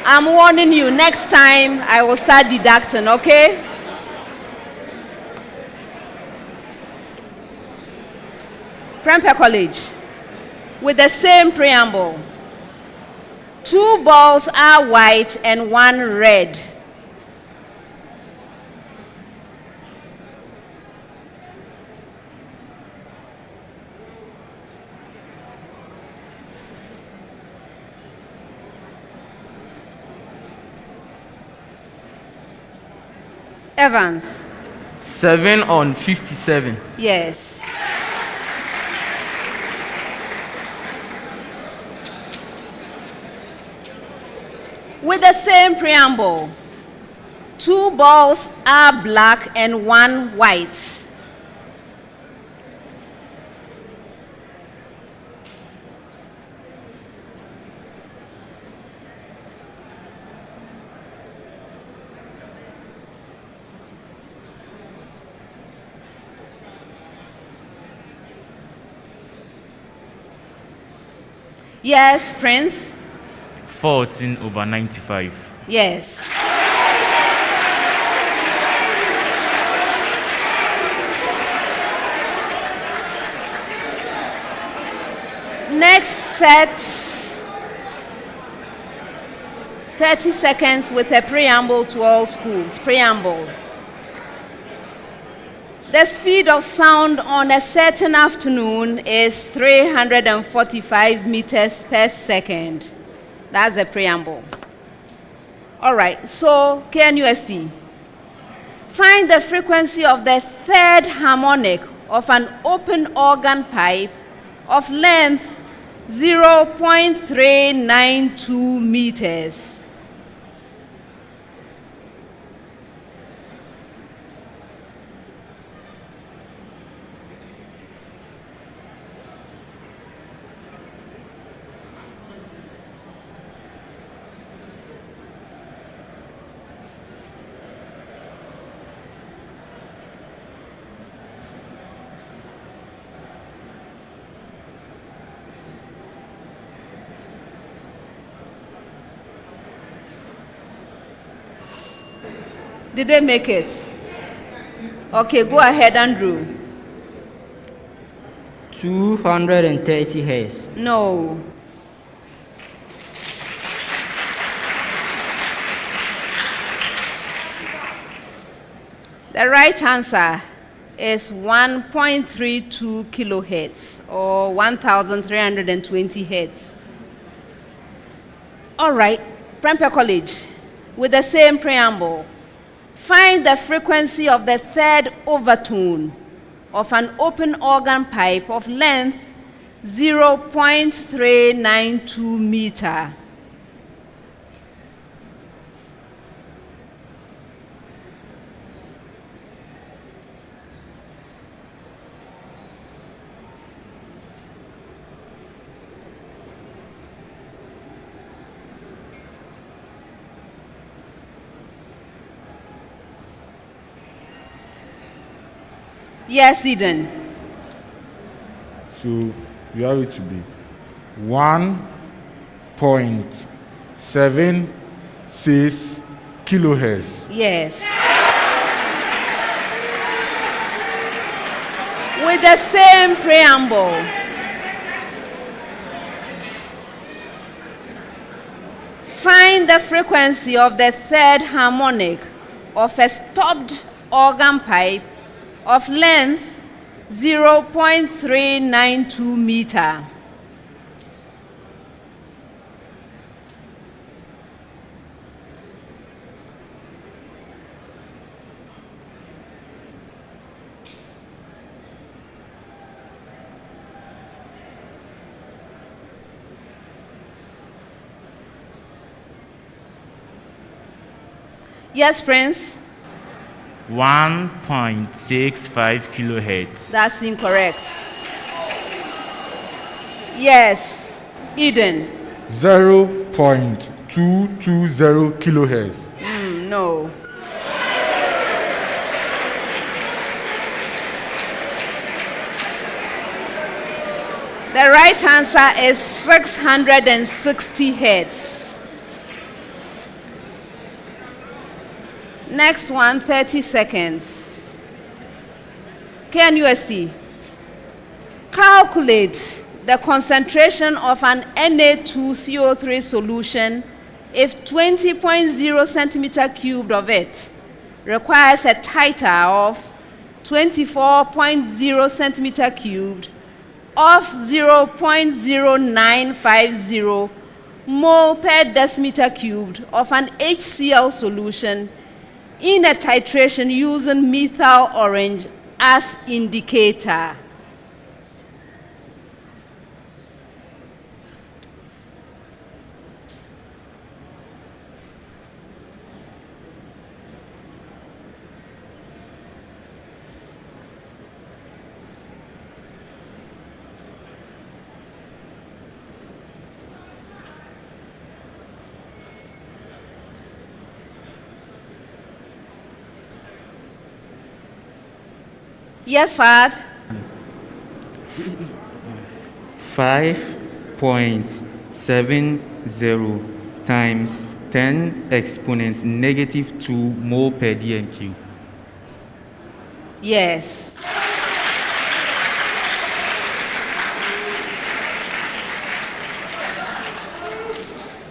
Speaker 1: I'm warning you, next time I will start deducting, okay? Prempeh College, with the same preamble. 2 balls are white and 1 red. Evans.
Speaker 5: 7/57.
Speaker 1: Yes. With the same preamble, 2 balls are black and 1 white. Yes, Prince?
Speaker 3: 14/95.
Speaker 1: Yes. Next set, 30 seconds with a preamble to all schools. Preamble. The speed of sound on a certain afternoon is 345 meters per second. That's the preamble. All right, so KNUST, find the frequency of the 3rd harmonic of an open organ pipe of length 0.392 meters. Did they make it? Okay, go ahead, Andrew.
Speaker 7: 230 Hz.
Speaker 1: No. The right answer is 1.32 kilohertz or 1,320 hertz. All right, Prempeh College, with the same preamble, find the frequency of the 3rd overtone of an open organ pipe of length 0.392 meter. Yes, Eden.
Speaker 22: So you have it to be 1.76 kilohertz.
Speaker 1: Yes. With the same preamble, find the frequency of the 3rd harmonic of a stopped organ pipe of length 0.392 meter. Yes, Prince.
Speaker 3: 1.65 kilohertz.
Speaker 1: That's incorrect. Yes, Eden.
Speaker 22: 0.220 kilohertz.
Speaker 1: No. The right answer is 660 hertz. Next one, 30 seconds. KNUST. Calculate the concentration of an Na2CO3 solution if 20.0 centimeter cubed of it requires a titer of 24.0 centimeter cubed of 0.0950 mole per decimeter cubed of an HCl solution in a titration using methyl orange as indicator. Yes, Fad.
Speaker 2: 5.70 times 10 exponent negative 2 mole per dm3.
Speaker 1: Yes.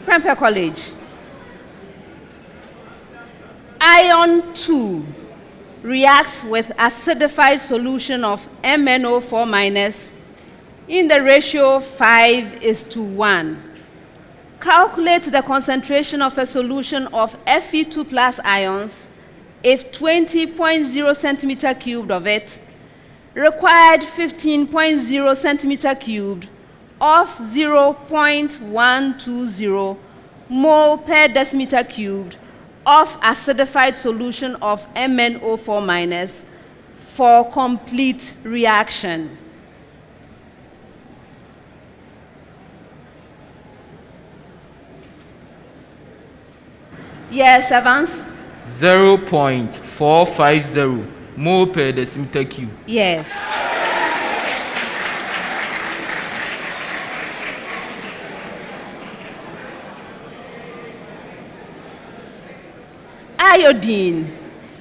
Speaker 1: Prempeh College. Ion 2 reacts with acidified solution of MnO4- in the ratio 5:1. Calculate the concentration of a solution of Fe2 plus ions if 20.0 centimeter cubed of it required 15.0 centimeter cubed of 0.120 mole per decimeter cubed of acidified solution of MnO4- for complete reaction. Yes, Evans?
Speaker 5: 0.450 mole per decimeter cube.
Speaker 1: Yes. Iodine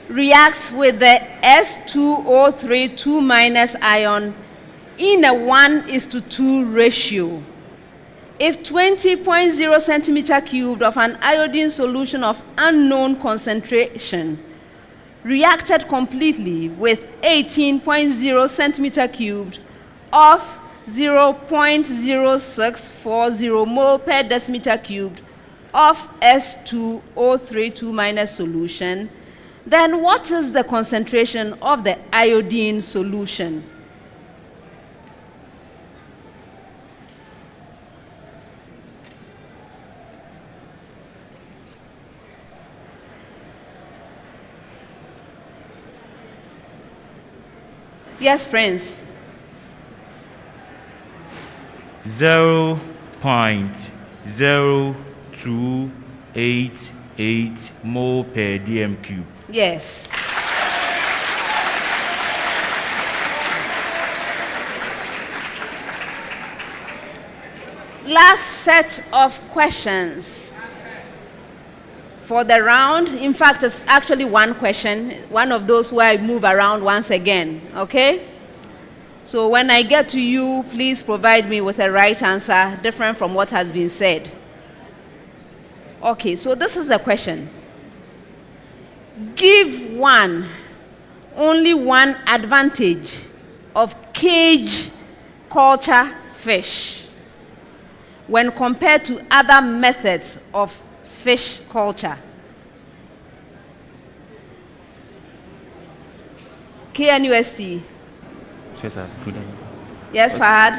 Speaker 1: reacts with the S2O3 2- ion in a 1:2 ratio. If 20.0 centimeter cubed of an iodine solution of unknown concentration reacted completely with 18.0 centimeter cubed of 0.0640 mole per decimeter cubed of S2O3 2- solution, then what is the concentration of the iodine solution? Yes, Prince.
Speaker 3: 0.0288 mole per dm cube.
Speaker 1: Yes. Last set of questions for the round. In fact, it's actually one question, one of those where I move around once again, okay? So when I get to you, please provide me with a right answer different from what has been said. Okay, so this is the question. Give only one advantage of cage culture fish when compared to other methods of fish culture. KNUST. Yes, Fahad.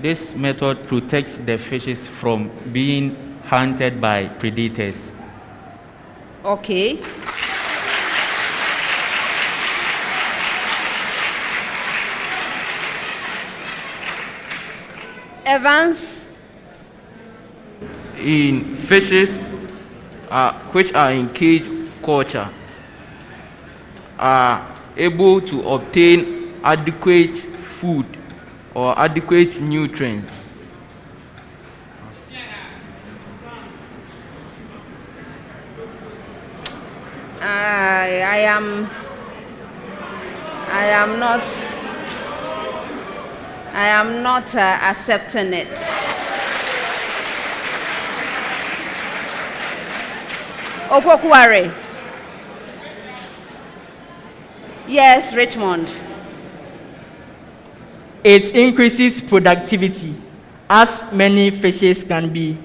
Speaker 2: This method protects the fishes from being hunted by predators.
Speaker 1: Okay. Evans?
Speaker 5: In fishes which are in cage culture are able to obtain adequate food or adequate nutrients.
Speaker 1: I am not accepting it. Opoku Ware. Yes, Richmond.
Speaker 7: It increases productivity as many fishes can be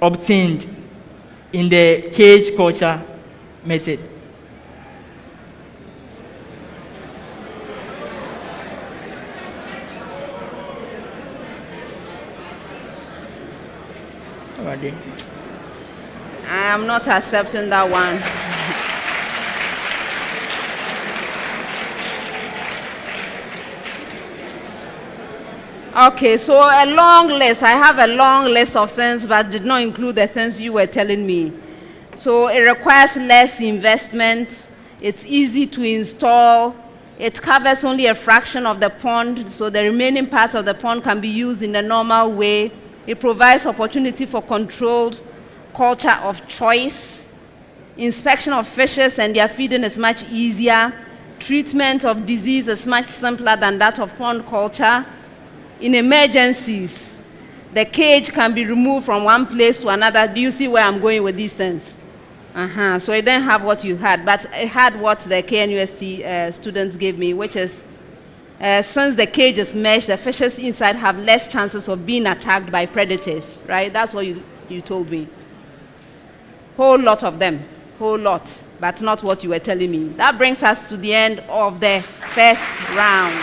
Speaker 7: obtained in the cage culture method.
Speaker 1: I am not accepting that one. Okay, so a long list. I have a long list of things, but did not include the things you were telling me. So it requires less investment. It's easy to install. It covers only a fraction of the pond, so the remaining parts of the pond can be used in the normal way. It provides opportunity for controlled culture of choice. Inspection of fishes and their feeding is much easier. Treatment of disease is much simpler than that of pond culture. In emergencies, the cage can be removed from one place to another. Do you see where I'm going with these things? So it didn't have what you had, but it had what the KNUST students gave me, which is since the cage is meshed, the fishes inside have less chances of being attacked by predators, right? That's what you told me. Whole lot of them, whole lot, but not what you were telling me. That brings us to the end of the first round.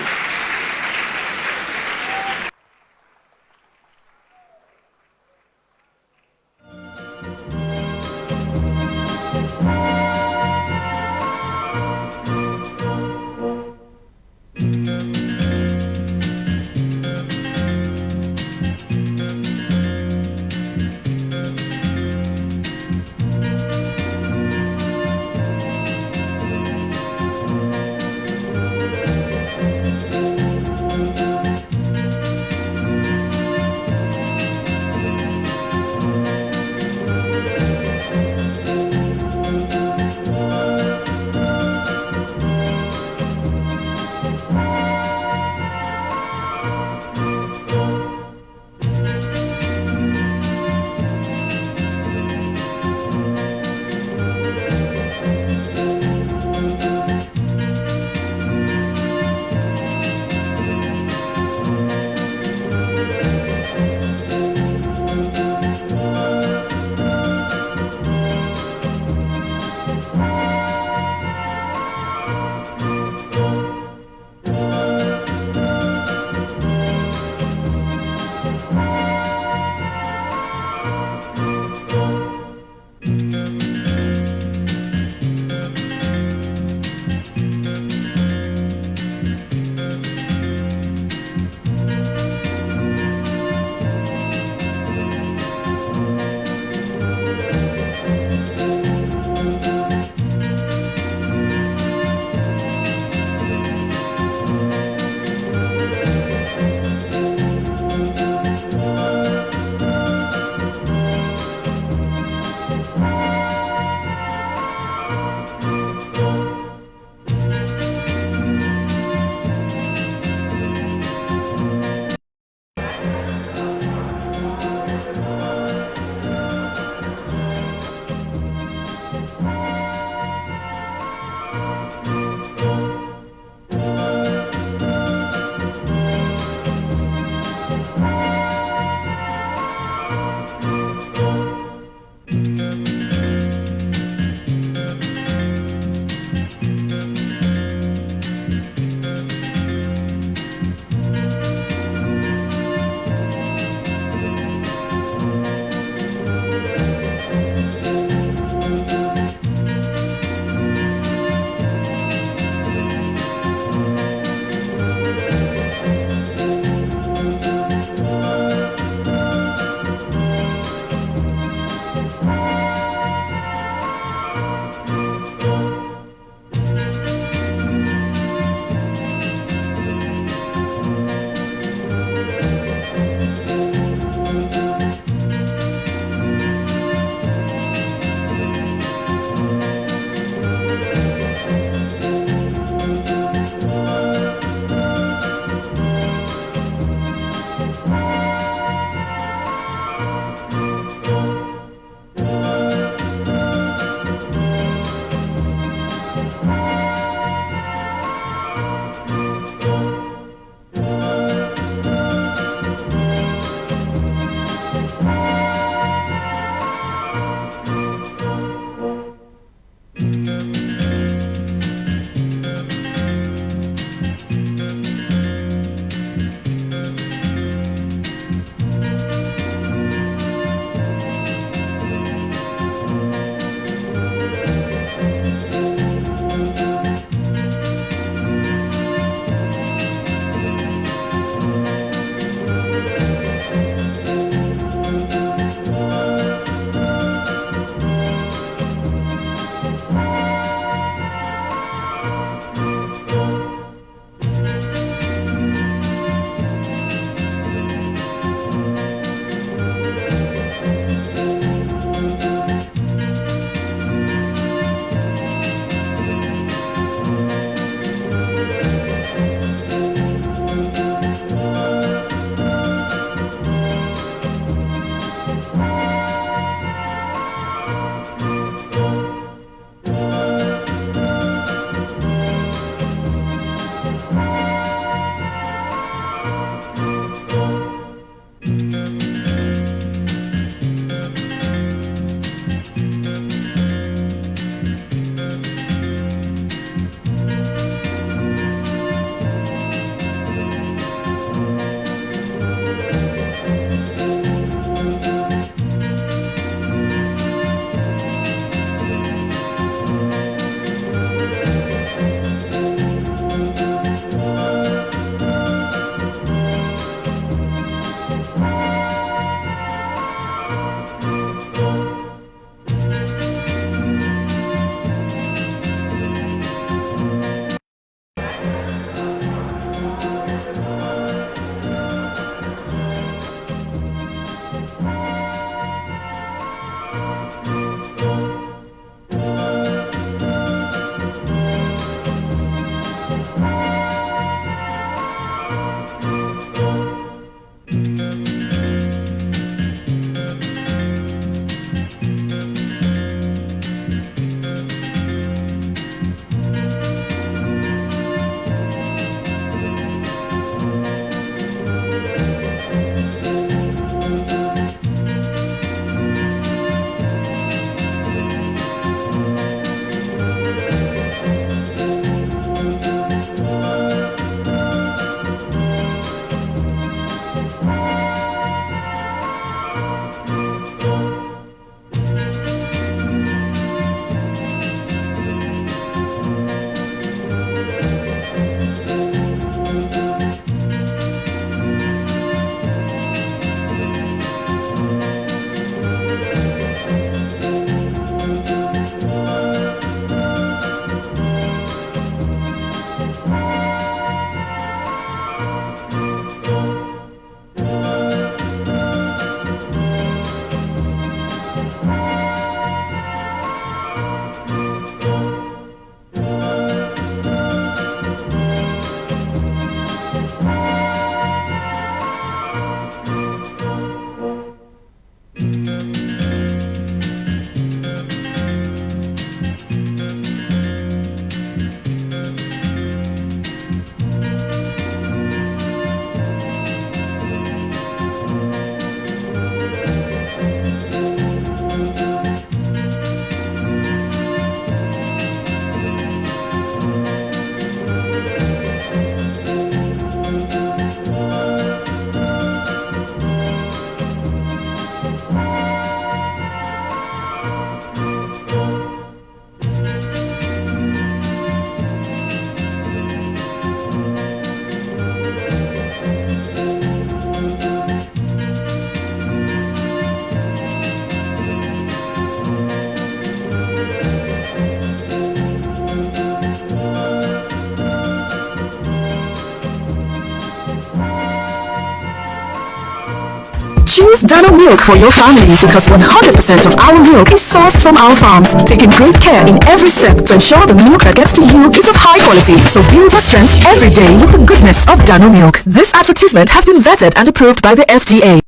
Speaker 11: Choose Dano Milk for your family because 100% of our milk is sourced from our farms, taking great care in every step to ensure the milk that gets to you is of high quality. So build your strength every day with the goodness of Dano Milk. This advertisement has been vetted and approved by the FDA.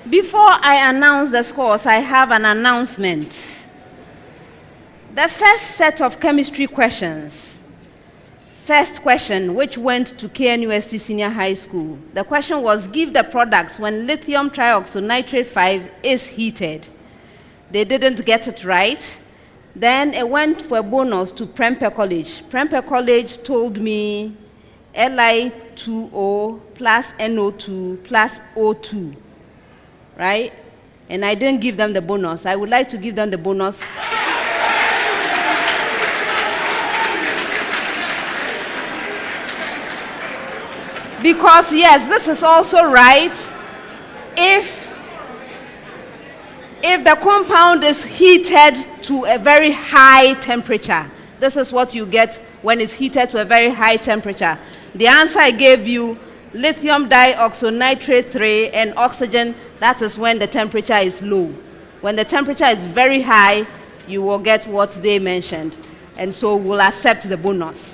Speaker 1: Before I announce the scores, I have an announcement. The first set of chemistry questions, first question, which went to KNUST Senior High School. The question was, give the products when lithium trioxynitrate 5 is heated. They didn't get it right. Then it went for a bonus to Prempeh College. Prempeh College told me Li2O plus NO2 plus O2. Right? And I didn't give them the bonus. I would like to give them the bonus. Because, yes, this is also right. If the compound is heated to a very high temperature, this is what you get when it's heated to a very high temperature. The answer I gave you, lithium dioxynitrate 3 and oxygen, that is when the temperature is low. When the temperature is very high, you will get what they mentioned. And so we'll accept the bonus.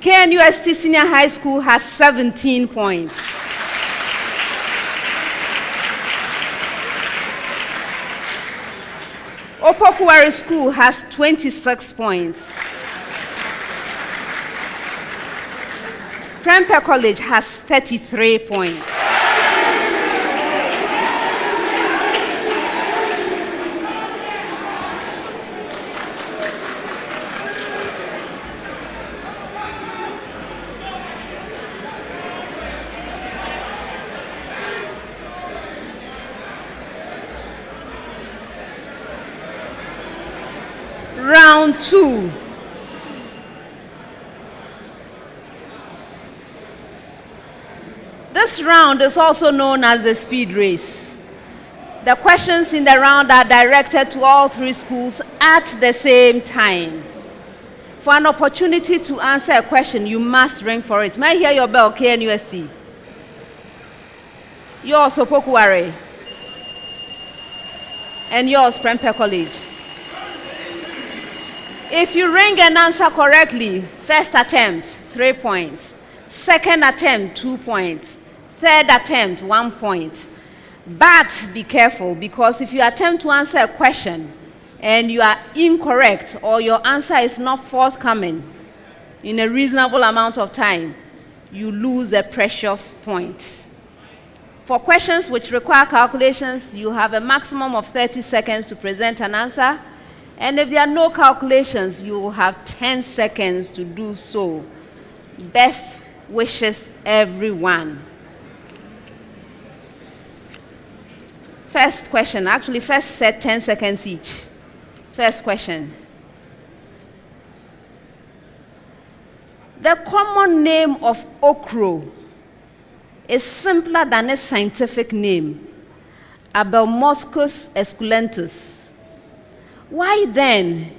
Speaker 1: KNUST Senior High School has 17 points. Opoku Ware School has 26 points. Prempeh College has 33 points. Round 2. This round is also known as the speed race. The questions in the round are directed to all 3 schools at the same time. For an opportunity to answer a question, you must ring for it. May I hear your bell, KNUST? Yours, Opoku Ware. And yours, Prempeh College. If you ring and answer correctly, first attempt, 3 points. Second attempt, 2 points. Third attempt, 1 point. But be careful, because if you attempt to answer a question and you are incorrect or your answer is not forthcoming in a reasonable amount of time, you lose a precious point. For questions which require calculations, you have a maximum of 30 seconds to present an answer. And if there are no calculations, you will have 10 seconds to do so. Best wishes, everyone. First question, actually first set 10 seconds each. First question. The common name of okra is simpler than its scientific name, Abelmoschus esculentus. Why then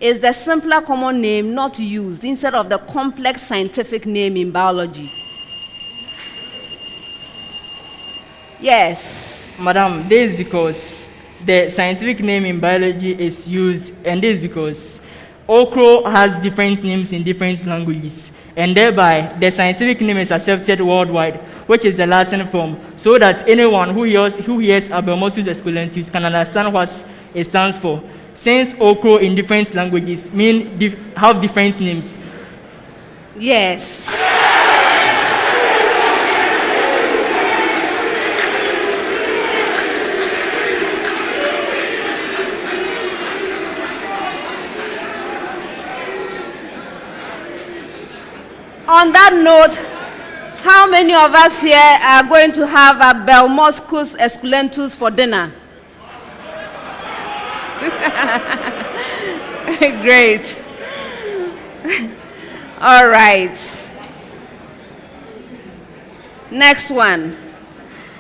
Speaker 1: is the simpler common name not used instead of the complex scientific name in biology? Yes.
Speaker 7: Madam, this is because the scientific name in biology is used, and this is because okra has different names in different languages, and thereby the scientific name is accepted worldwide, which is the Latin form, so that anyone who hears Abemosus esculentus can understand what it stands for. Since okra in different languages have different names.
Speaker 1: Yes. On that note, how many of us here are going to have a Belmoscus esculentus for dinner? Great. All right. Next one.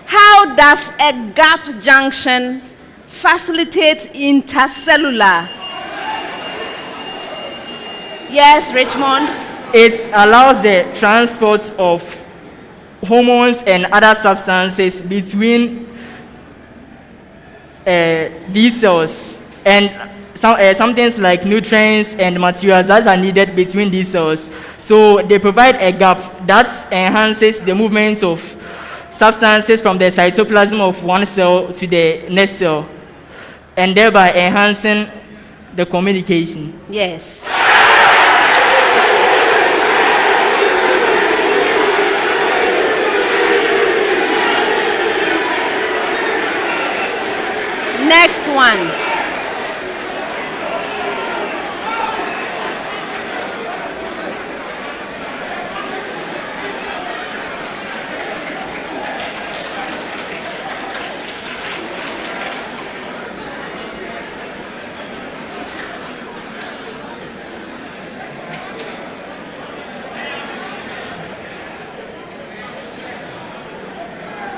Speaker 1: How does a gap junction facilitate intercellular? Yes, Richmond.
Speaker 7: It allows the transport of hormones and other substances between these cells, and some things like nutrients and materials that are needed between these cells. So they provide a gap that enhances the movement of substances from the cytoplasm of one cell to the next cell, and thereby enhancing the communication.
Speaker 1: Yes. Next one.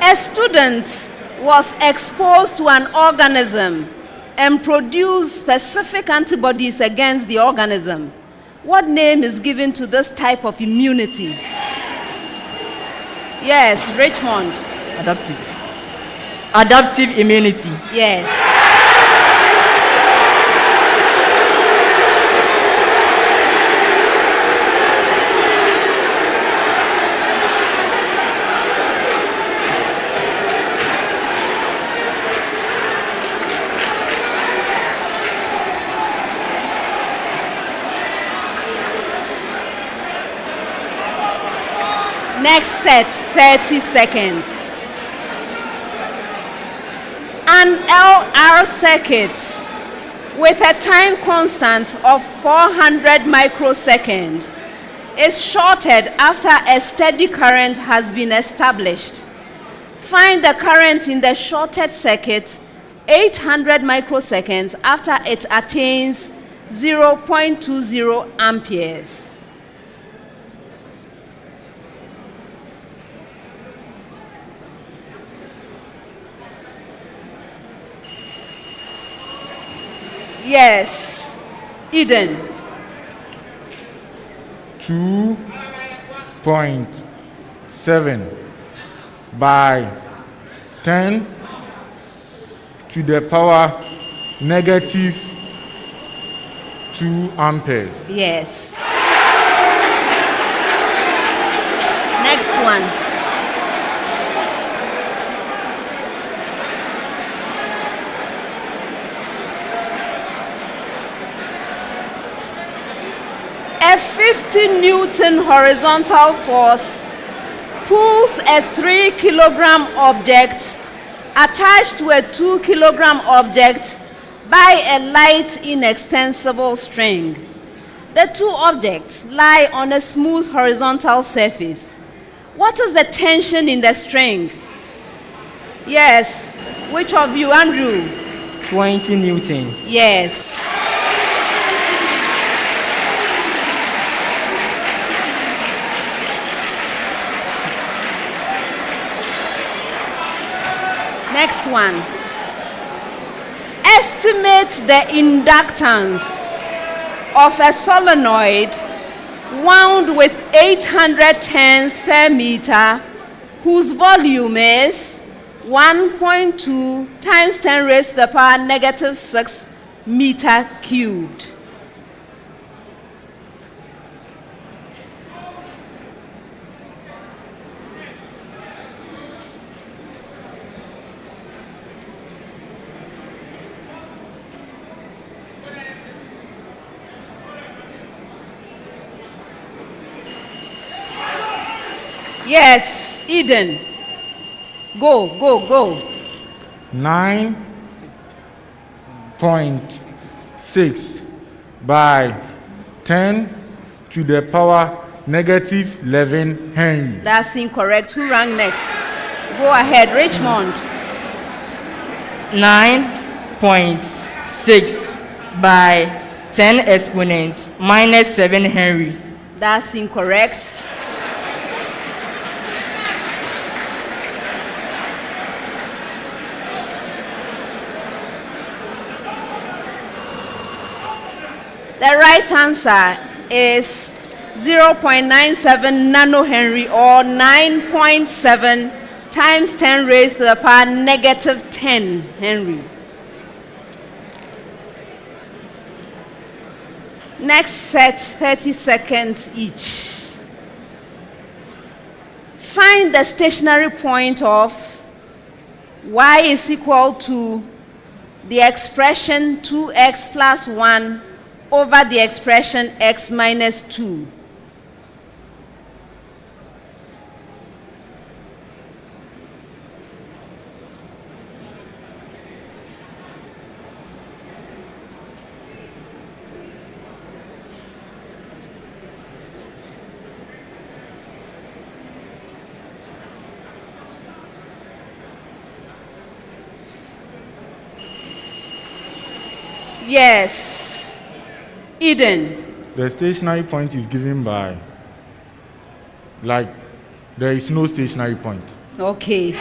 Speaker 1: A student was exposed to an organism and produced specific antibodies against the organism. What name is given to this type of immunity? Yes, Richmond.
Speaker 7: Adaptive immunity.
Speaker 1: Yes. Next set, 30 seconds. An LR circuit with a time constant of 400 microseconds is shorted after a steady current has been established. Find the current in the shorted circuit 800 microseconds after it attains 0.20 amperes. Yes, Eden.
Speaker 22: 2.7 by 10 to the power negative 2 amperes.
Speaker 1: Yes. Next one. A 50 Newton horizontal force pulls a 3 kilogram object attached to a 2 kilogram object by a light inextensible string. The two objects lie on a smooth horizontal surface. What is the tension in the string? Yes. Which of you, Andrew?
Speaker 7: 20 newtons.
Speaker 1: Yes. Next one. Estimate the inductance of a solenoid wound with 800 turns per meter, whose volume is 1.2 times 10 raised to the power negative 6 meter cubed. Yes, Eden. Go.
Speaker 22: 9.6 by 10 to the power negative 11 Henry.
Speaker 1: That's incorrect. Who rang next? Go ahead, Richmond.
Speaker 7: 9.6 by 10 exponents minus 7 Henry.
Speaker 1: That's incorrect. The right answer is 0.97 nanohenry, or 9.7 times 10 raised to the power negative 10 Henry. Next set, 30 seconds each. Find the stationary point of y is equal to the expression 2x plus 1 over the expression x minus 2. Yes. Eden.
Speaker 22: The stationary point is given by, like, there is no stationary point.
Speaker 1: Okay.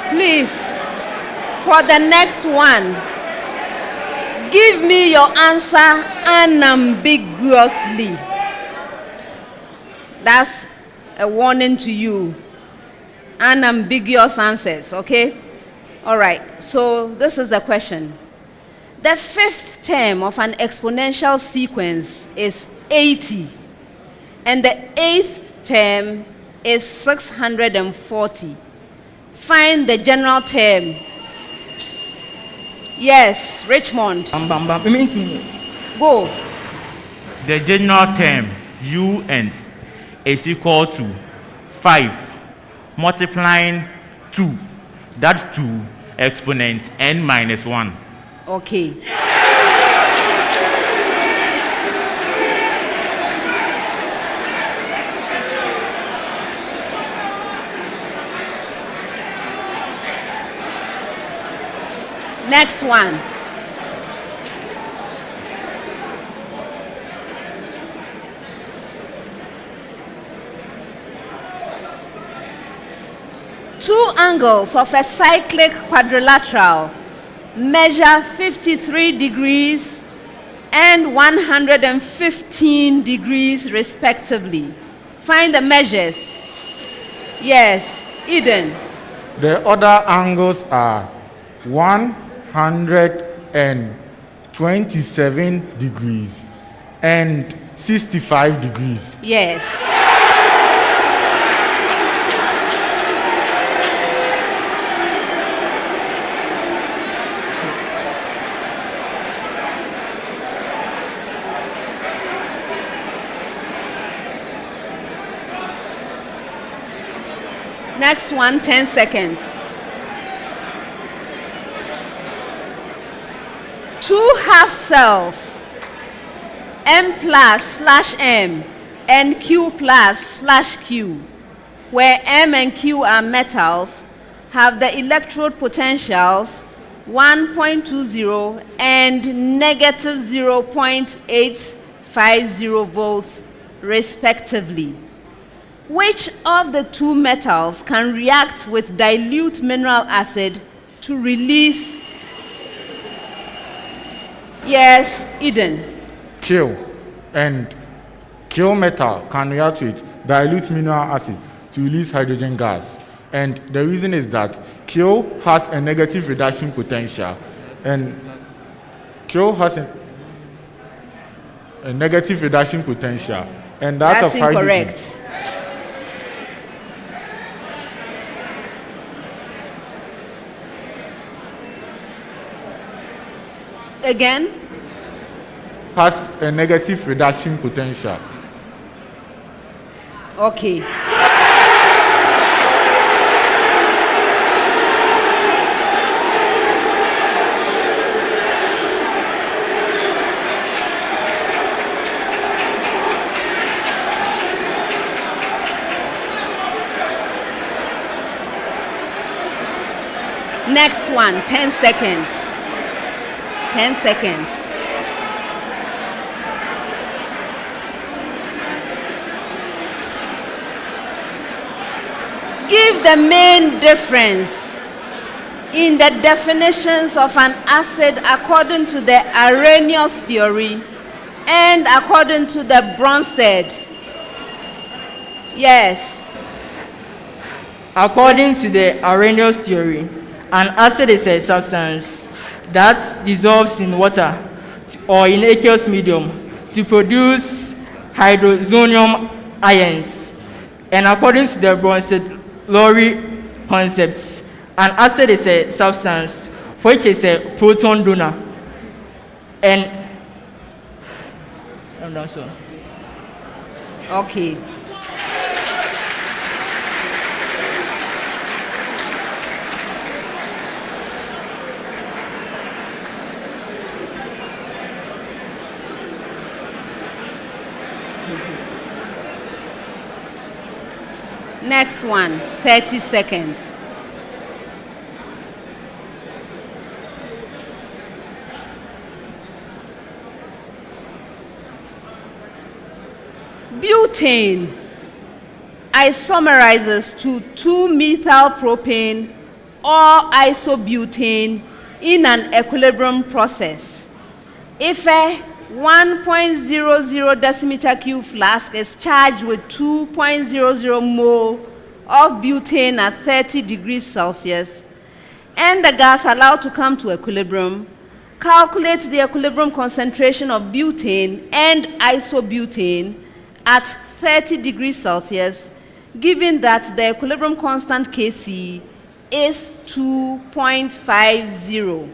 Speaker 1: Please, for the next one, give me your answer unambiguously. That's a warning to you. Unambiguous answers, okay? All right, so this is the question. The fifth term of an exponential sequence is 80, and the eighth term is 640. Find the general term. Yes, Richmond.
Speaker 7: It means me.
Speaker 1: Go.
Speaker 3: The general term un is equal to 5 multiplying 2. That's 2 exponent n minus 1.
Speaker 1: Okay. Next one. Two angles of a cyclic quadrilateral measure 53 degrees and 115 degrees respectively. Find the measures. Yes, Eden.
Speaker 22: The other angles are 127 degrees and 65 degrees.
Speaker 1: Yes. Next one, 10 seconds. Two half cells, M plus slash M and Q plus slash Q, where M and Q are metals, have the electrode potentials 1.20 and negative 0.8 0.50 volts respectively. Which of the two metals can react with dilute mineral acid to release? Yes, Eden.
Speaker 22: Kill. And kill metal can react with dilute mineral acid to release hydrogen gas. And the reason is that kill has a negative reduction potential. And kill has a negative reduction potential. And that
Speaker 1: That's
Speaker 22: of hydrogen.
Speaker 1: incorrect. Again?
Speaker 22: Has a negative reduction potential.
Speaker 1: Okay. Next one, 10 seconds. 10 seconds. Give the main difference in the definitions of an acid according to the Arrhenius theory and according to the Bronsted. Yes.
Speaker 7: According to the Arrhenius theory, an acid is a substance that dissolves in water or in aqueous medium to produce hydrozonium ions. And according to the Bronsted-Lowry concepts, an acid is a substance which is a proton donor. And I'm done, so.
Speaker 1: Okay. Next one, 30 seconds. Butane isomerizes to 2-methylpropane or isobutane in an equilibrium process. If a 1.00 decimeter cube flask is charged with 2.00 mole of butane at 30 degrees Celsius and the gas allowed to come to equilibrium, calculate the equilibrium concentration of butane and isobutane at 30 degrees Celsius, given that the equilibrium constant Kc is 2.50.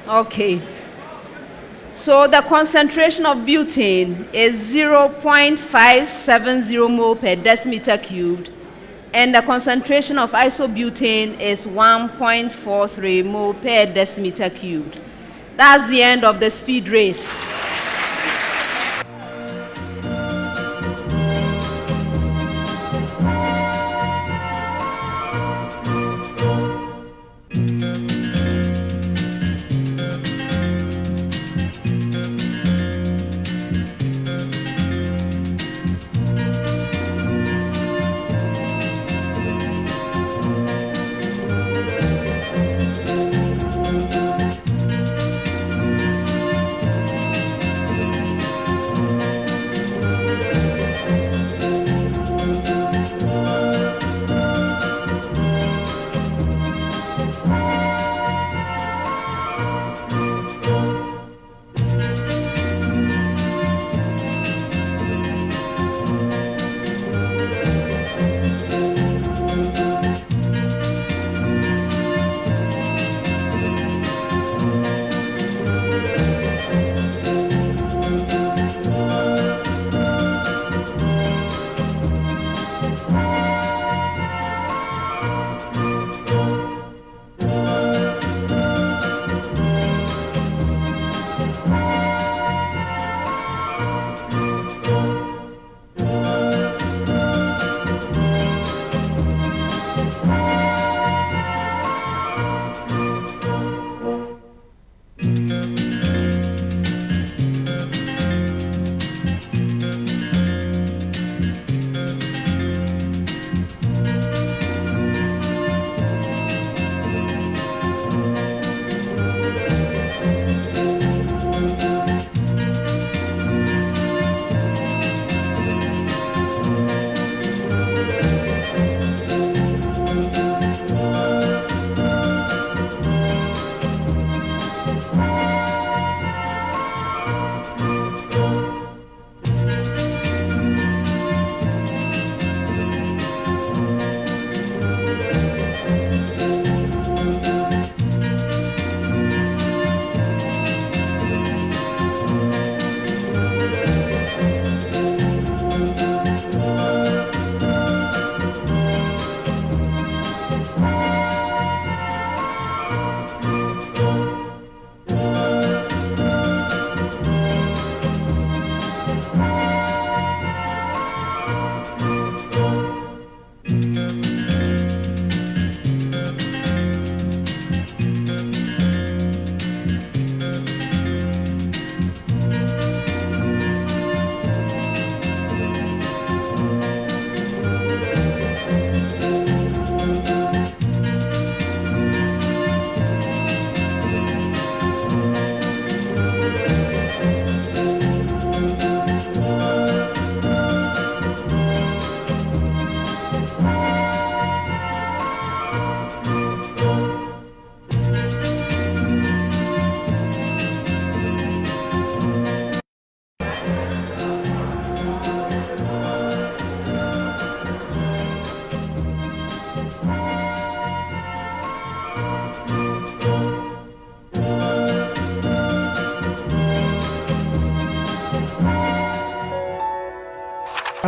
Speaker 1: Okay. So the concentration of butane is 0.570 mole per decimeter cubed, and the concentration of isobutane is 1.43 mole per decimeter cubed. That's the end of the speed race.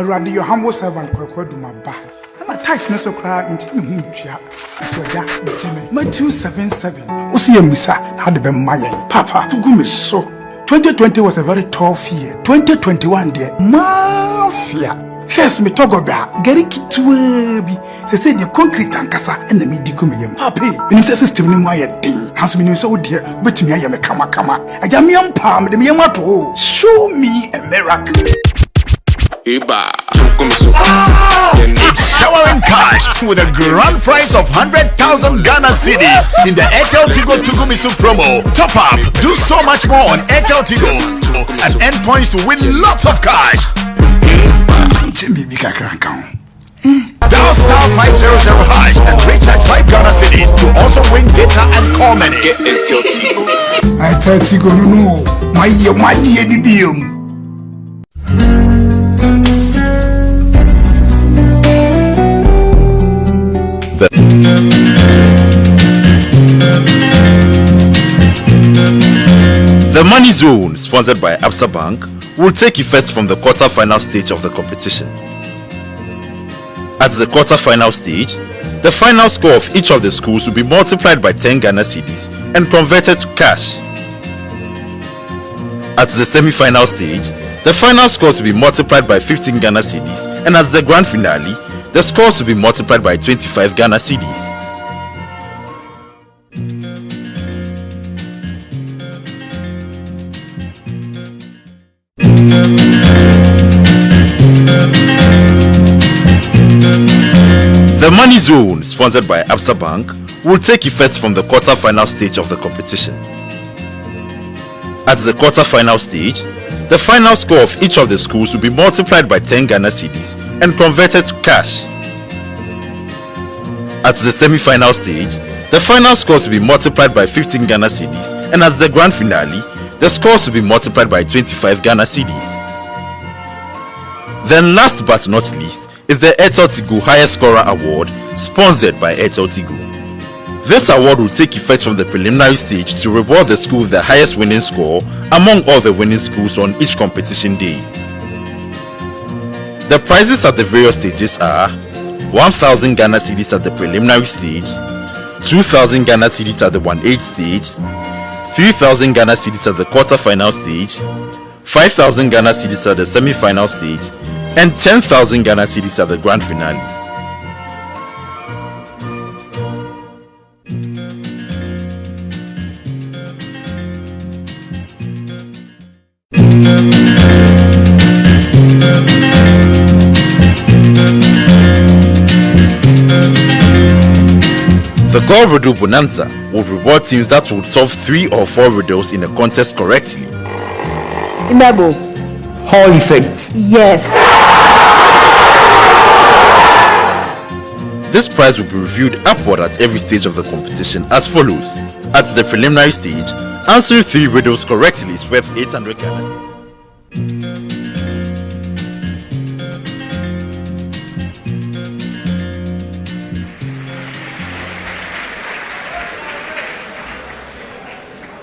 Speaker 8: Eradi, your humble servant, Kwakodumaba. And a tight no so cry into him. As well, that Matthew 7:7. Was he a missa? Had been my Papa, to go so. 2020 was a very tough year. 2021, dear. Mafia. First, me talk about Gary Kitwebi. Say the concrete tankasa and the medicum. Papi, in the system, no wire thing. Has been so dear, but me, I am a kama. I am young palm, the Miamato. Show me a miracle.
Speaker 6: Eba. Showering cash with a grand prize of 100,000 Ghana cedis in the Airtel Tigo Tugumisu promo. Top up, do so much more on Airtel Tigo and earn points to win lots of cash. Dial star 500 hash and recharge 5 Ghana cedis to also win data and call minutes. Get Airtel Tigo.
Speaker 8: Airtel Tigo no, my dear.
Speaker 21: The Money Zone, sponsored by Absa Bank, will take effect from the quarter-final stage of the competition. At the quarter-final stage, the final score of each of the schools will be multiplied by 10 Ghana cedis and converted to cash. At the semi-final stage, the final scores will be multiplied by 15 Ghana cedis, and at the grand finale, the scores will be multiplied by 25 Ghana cedis. The Money Zone, sponsored by Absa Bank, will take effect from the quarter-final stage of the competition. At the quarter-final stage, the final score of each of the schools will be multiplied by 10 Ghana cedis and converted to cash. At the semi-final stage, the final scores will be multiplied by 15 Ghana cedis, and at the grand finale, the scores will be multiplied by 25 Ghana cedis. Then last but not least is the Airtel Tigo Highest Scorer Award, sponsored by Airtel Tigo. This award will take effect from the preliminary stage to reward the school with the highest winning score among all the winning schools on each competition day. The prizes at the various stages are 1,000 Ghana cedis at the preliminary stage, 2,000 Ghana cedis at the 1/8 stage, 3,000 Ghana cedis at the quarter-final stage, 5,000 Ghana cedis at the semi-final stage, and 10,000 Ghana cedis at the grand finale. The God Riddle Bonanza will reward teams that would solve 3 or 4 riddles in a contest correctly.
Speaker 14: Imebo.
Speaker 10: Hall effect.
Speaker 14: Yes.
Speaker 21: This prize will be reviewed upward at every stage of the competition as follows. At the preliminary stage, answering 3 riddles correctly is worth 800 Ghana.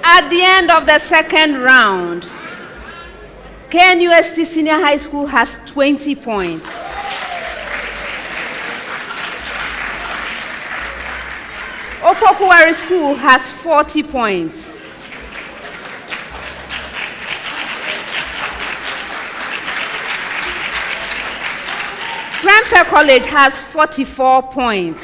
Speaker 1: At the end of the second round, KNUST Senior High School has 20 points. Opoku Ware School has 40 points. Prempeh College has 44 points.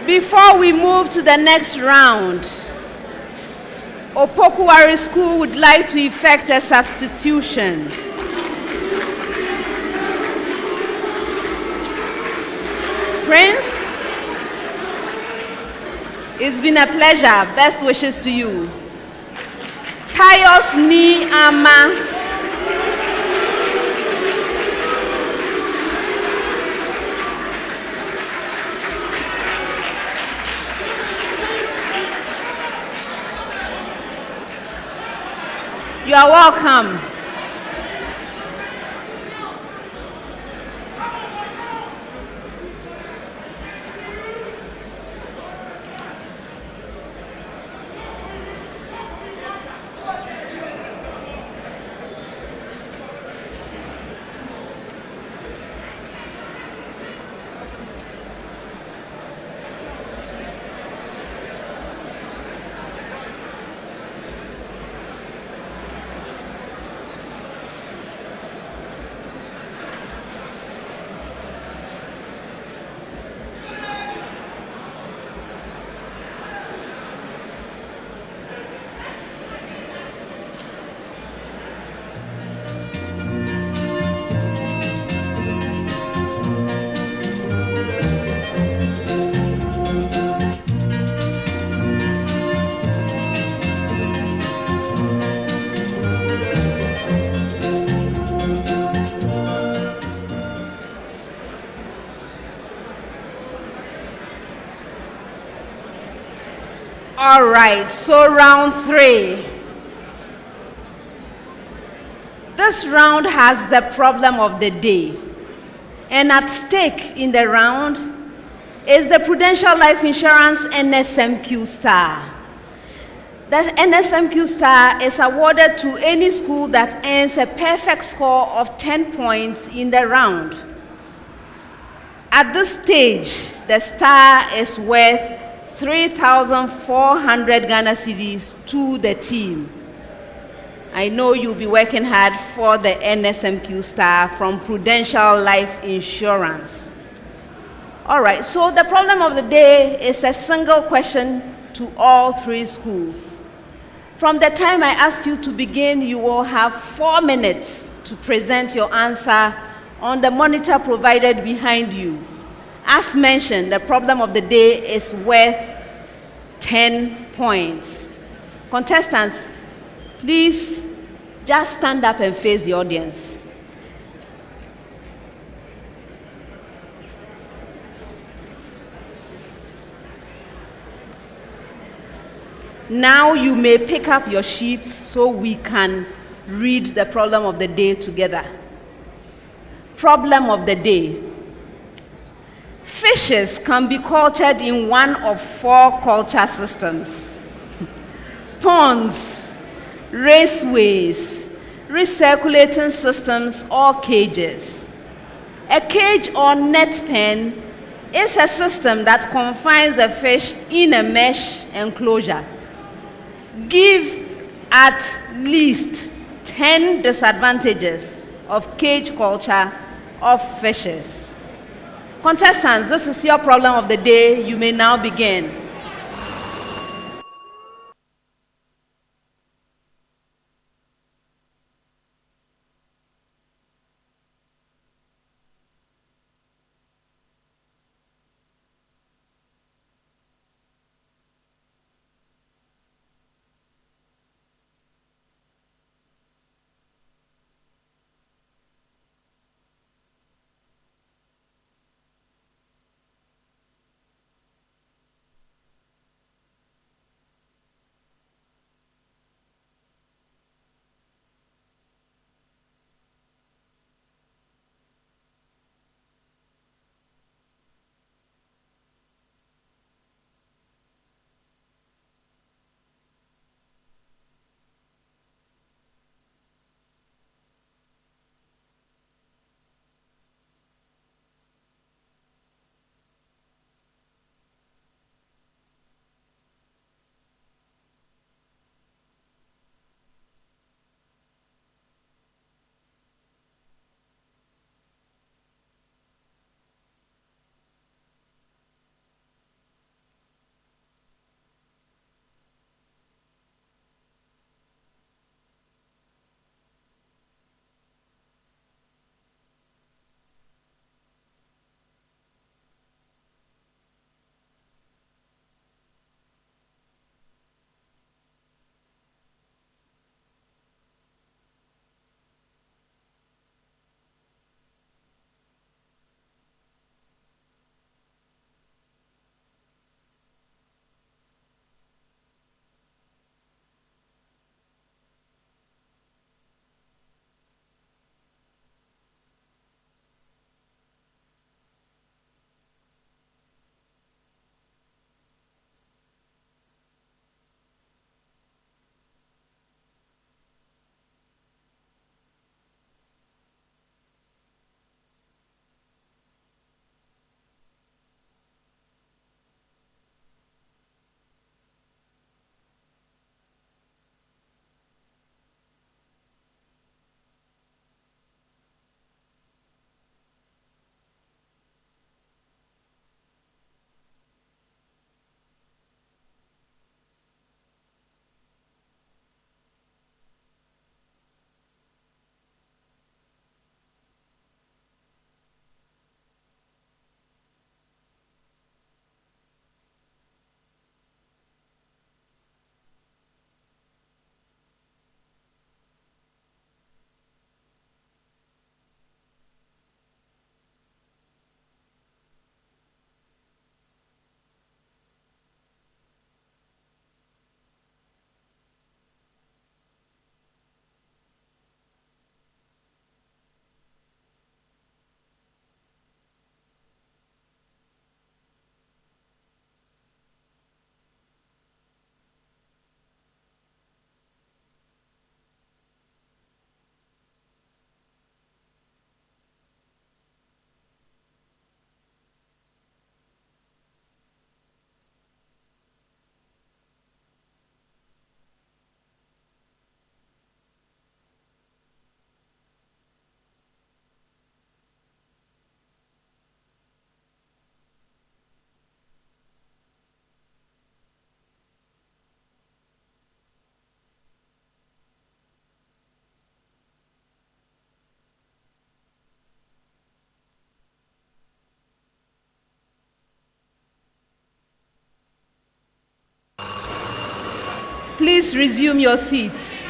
Speaker 1: Before we move to the next round, Opoku Ware School would like to effect a substitution. Prince, it's been a pleasure. Best wishes to you. Pius Ni Ama. You are welcome. All right, so round 3. This round has the problem of the day. And at stake in the round is the Prudential Life Insurance NSMQ Star. The NSMQ Star is awarded to any school that earns a perfect score of 10 points in the round. At this stage, the star is worth 3,400 Ghana cedis to the team. I know you'll be working hard for the NSMQ Star from Prudential Life Insurance. All right, so the problem of the day is a single question to all 3 schools. From the time I ask you to begin, you will have 4 minutes to present your answer on the monitor provided behind you. As mentioned, the problem of the day is worth 10 points. Contestants, please just stand up and face the audience. Now you may pick up your sheets so we can read the problem of the day together. Problem of the day. Fishes can be cultured in one of 4 culture systems: ponds, raceways, recirculating systems, or cages. A cage or net pen is a system that confines a fish in a mesh enclosure. Give at least 10 disadvantages of cage culture of fishes. Contestants, this is your problem of the day. You may now begin. please resume your seats.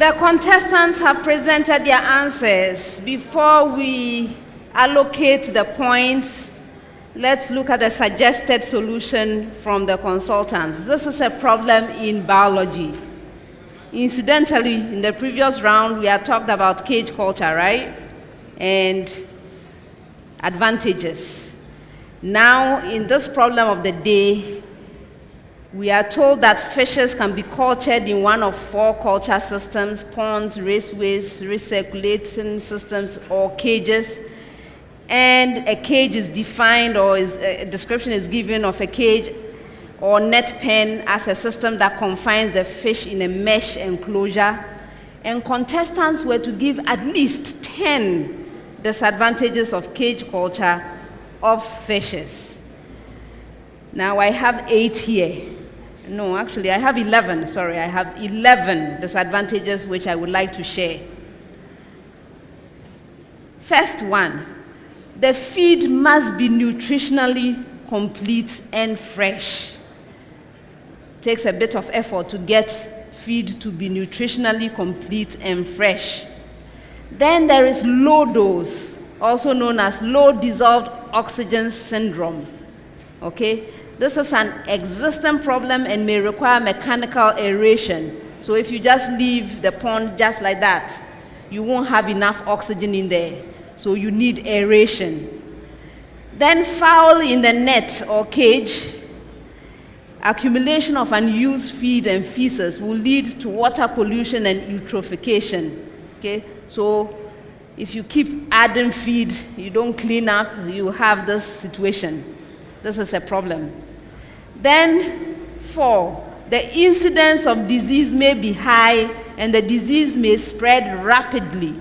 Speaker 1: The contestants have presented their answers. Before we allocate the points, let's look at the suggested solution from the consultants. This is a problem in biology. Incidentally, in the previous round, we had talked about cage culture, right? And advantages. Now, in this problem of the day, we are told that fishes can be cultured in one of 4 culture systems: ponds, raceways, recirculating systems, or cages. And a cage is defined, or a description is given of a cage or net pen as a system that confines the fish in a mesh enclosure. And contestants were to give at least 10 disadvantages of cage culture of fishes. Now I have 8 here. No, actually I have 11, sorry. I have 11 disadvantages which I would like to share. First one, the feed must be nutritionally complete and fresh. Takes a bit of effort to get feed to be nutritionally complete and fresh. Then there is low dose, also known as low dissolved oxygen syndrome. Okay? This is an existing problem and may require mechanical aeration. So if you just leave the pond just like that, you won't have enough oxygen in there. So you need aeration. Then foul in the net or cage, accumulation of unused feed and feces will lead to water pollution and eutrophication. Okay? So if you keep adding feed, you don't clean up, you have this situation. This is a problem. Then 4, the incidence of disease may be high and the disease may spread rapidly.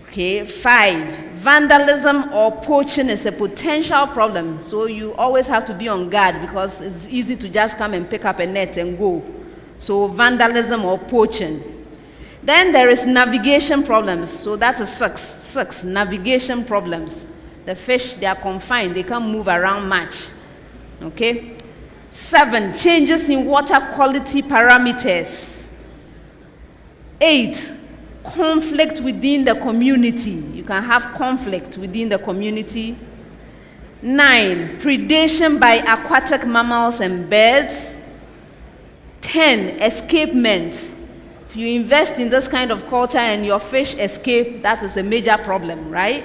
Speaker 1: Okay, 5, vandalism or poaching is a potential problem. So you always have to be on guard because it's easy to just come and pick up a net and go. So vandalism or poaching. Then there is navigation problems. So that's a 6, navigation problems. The fish, they are confined, they can't move around much. Okay? 7, changes in water quality parameters. 8, conflict within the community. You can have conflict within the community. 9, predation by aquatic mammals and birds. 10, escapement. If you invest in this kind of culture and your fish escape, that is a major problem, right?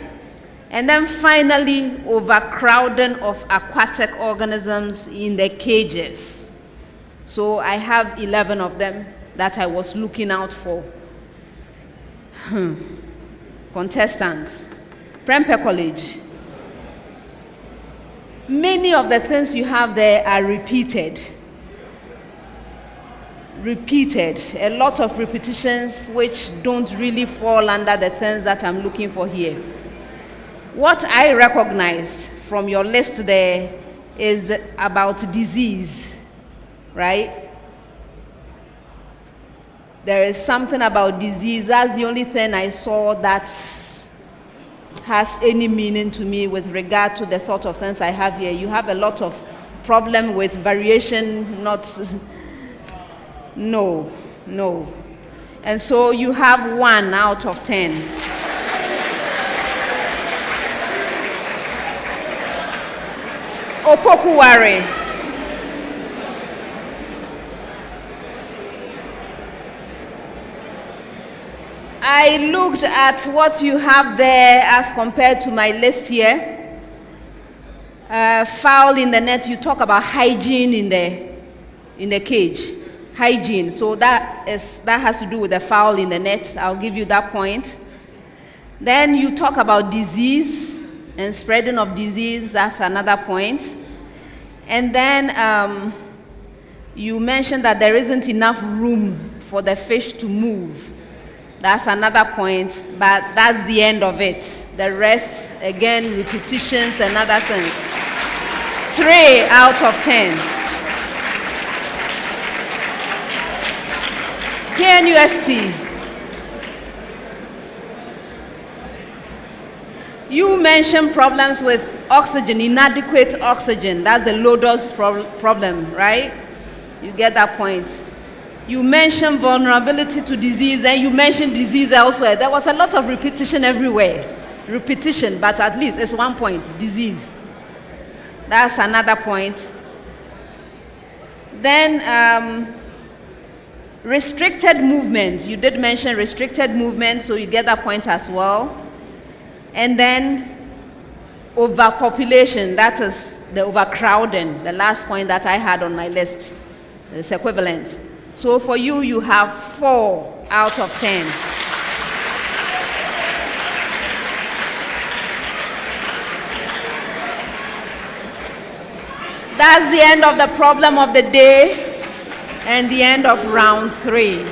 Speaker 1: And then finally, overcrowding of aquatic organisms in the cages. So I have 11 of them that I was looking out for. Contestants, Prempeh College. Many of the things you have there are repeated. A lot of repetitions which don't really fall under the things that I'm looking for here. What I recognized from your list there is about disease, right? There is something about disease. That's the only thing I saw that has any meaning to me with regard to the sort of things I have here. You have a lot of problem with variation, not... No. And so you have 1 out of 10. Opoku Ware. I looked at what you have there as compared to my list here. Foul in the net, you talk about hygiene in the cage. Hygiene, so that has to do with the foul in the net. I'll give you that point. Then you talk about disease and spreading of disease. That's another point. And then you mentioned that there isn't enough room for the fish to move. That's another point, but that's the end of it. The rest, again, repetitions and other things. 3 out of 10. Here in UST, you mentioned problems with oxygen, inadequate oxygen. That's the low dose problem, right? You get that point. You mentioned vulnerability to disease, and you mentioned disease elsewhere. There was a lot of repetition everywhere. Repetition, but at least it's 1 point, disease. That's another point. Then restricted movement. You did mention restricted movement, so you get that point as well. And then overpopulation, that is the overcrowding, the last point that I had on my list. It's equivalent. So for you, you have 4 out of 10. That's the end of the problem of the day and the end of round 3.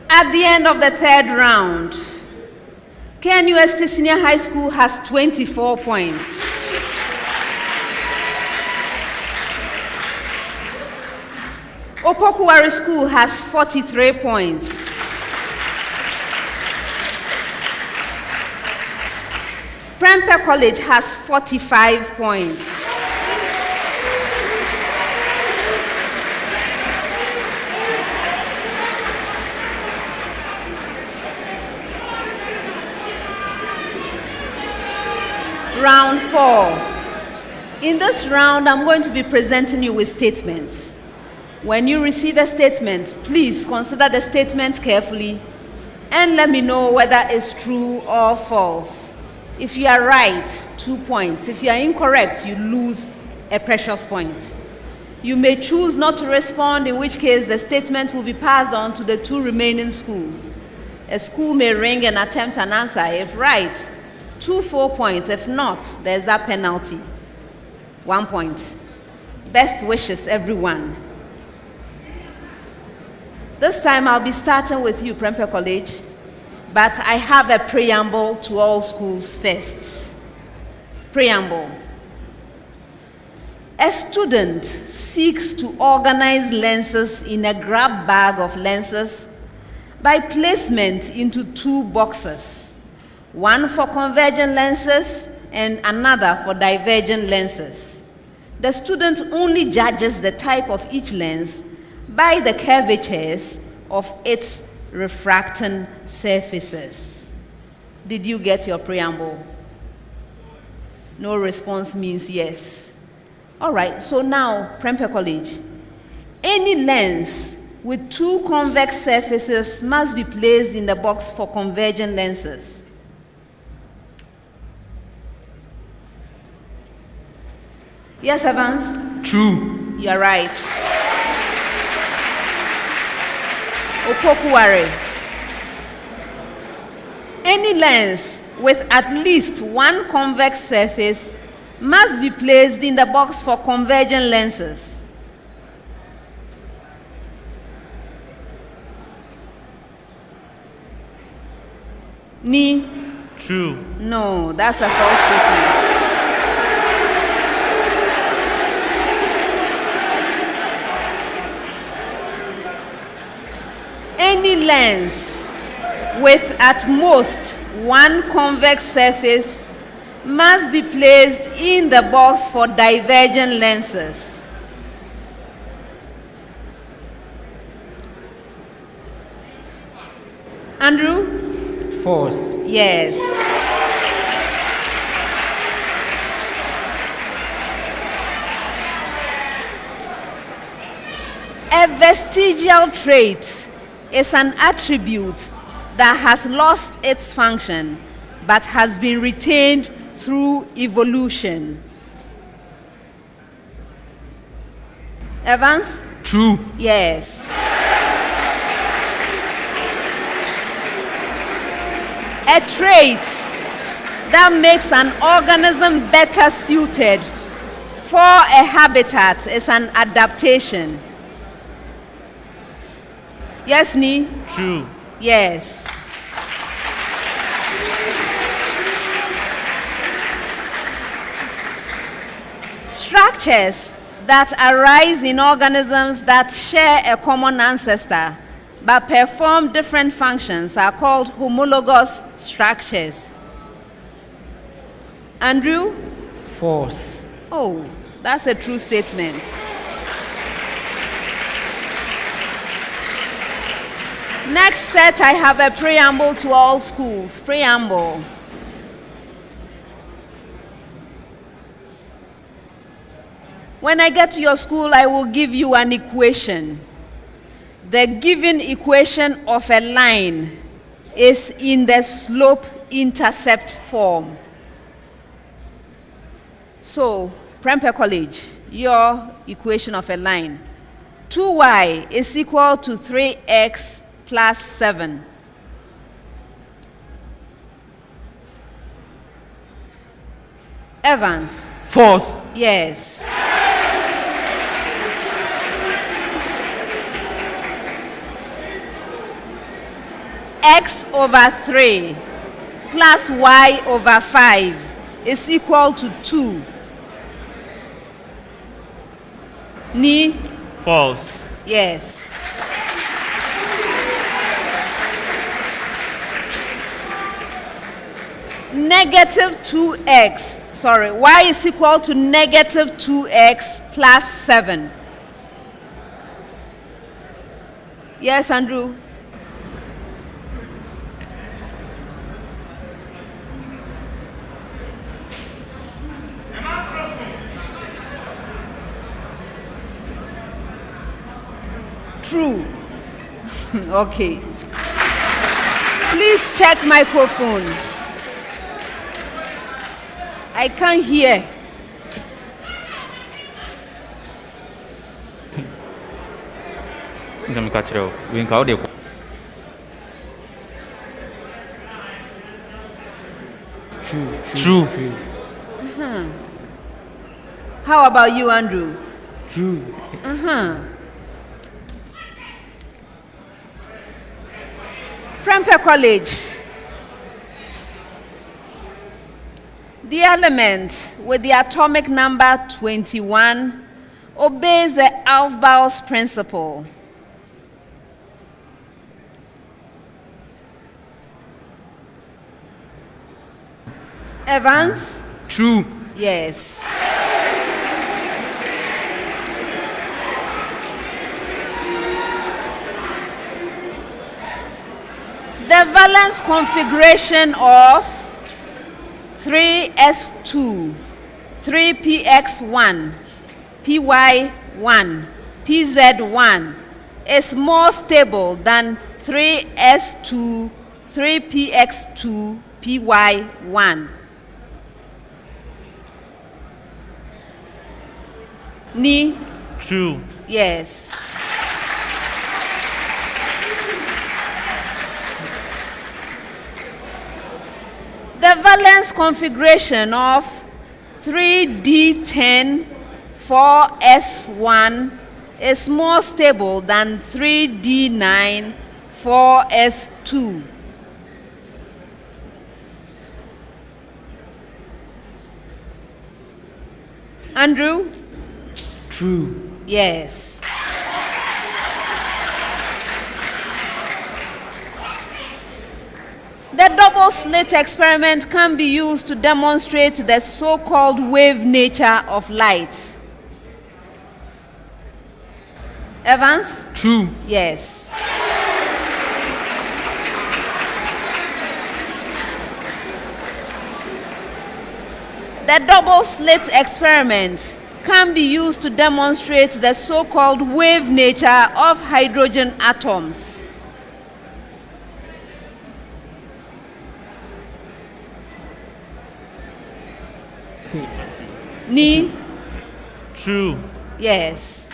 Speaker 1: At the end of the 3rd round, KNUST Senior High School has 24 points. Opoku Ware School has 43 points. Prempeh College has 45 points. Round 4. In this round, I'm going to be presenting you with statements. When you receive a statement, please consider the statement carefully and let me know whether it's true or false. If you are right, 2 points. If you are incorrect, you lose a precious point. You may choose not to respond, in which case the statement will be passed on to the 2 remaining schools. A school may ring and attempt an answer. If right, 2 full points. If not, there's that penalty. 1 point. Best wishes, everyone. This time I'll be starting with you, Prempeh College, but I have a preamble to all schools first. Preamble. A student seeks to organize lenses in a grab bag of lenses by placement into 2 boxes. One for convergent lenses and another for divergent lenses. The student only judges the type of each lens by the curvatures of its refracting surfaces. Did you get your preamble? No response means yes. All right, so now, Prempeh College. Any lens with 2 convex surfaces must be placed in the box for convergent lenses. Yes, Evans?
Speaker 22: True.
Speaker 1: You're right. Opoku Ware. Any lens with at least 1 convex surface must be placed in the box for convergent lenses. Ni?
Speaker 22: True.
Speaker 1: No, that's a false statement. any lens with at most one convex surface must be placed in the box for divergent lenses. Andrew?
Speaker 4: False.
Speaker 1: Yes. A vestigial trait is an attribute that has lost its function but has been retained through evolution. Evans?
Speaker 5: True.
Speaker 1: Yes. A trait that makes an organism better suited for a habitat is an adaptation. Yes, Ni?
Speaker 5: True.
Speaker 1: Yes. Structures that arise in organisms that share a common ancestor but perform different functions are called homologous structures. Andrew?
Speaker 4: False.
Speaker 1: Oh, that's a true statement. Next set, I have a preamble to all schools. Preamble. When I get to your school, I will give you an equation. The given equation of a line is in the slope-intercept form. So, Prempeh College, your equation of a line. 2y is equal to 3x plus 7. Evans?
Speaker 5: False.
Speaker 1: Yes. X over 3 plus y over 5 is equal to 2. Ni?
Speaker 5: False.
Speaker 1: Yes. Negative 2x, sorry, y is equal to negative 2x plus 7. Yes, Andrew? True. Okay. Please check microphone. I can't hear.
Speaker 5: True.
Speaker 1: Uh-huh. How about you, Andrew?
Speaker 4: True.
Speaker 1: Uh-huh. Prempeh College. The element with the atomic number 21 obeys the Aufbau's principle. Evans?
Speaker 5: True.
Speaker 1: Yes. The valence configuration of 3s2, 3px1, py1, pz1 is more stable than 3s2, 3px2, py1. Ni?
Speaker 5: True.
Speaker 1: Yes. The valence configuration of 3d10 4s1 is more stable than 3d9 4s2. Andrew?
Speaker 4: True.
Speaker 1: Yes. The double slit experiment can be used to demonstrate the so-called wave nature of light. Evans?
Speaker 5: True.
Speaker 1: Yes. The double slit experiment can be used to demonstrate the so-called wave nature of hydrogen atoms. Ni?
Speaker 5: True.
Speaker 1: Yes.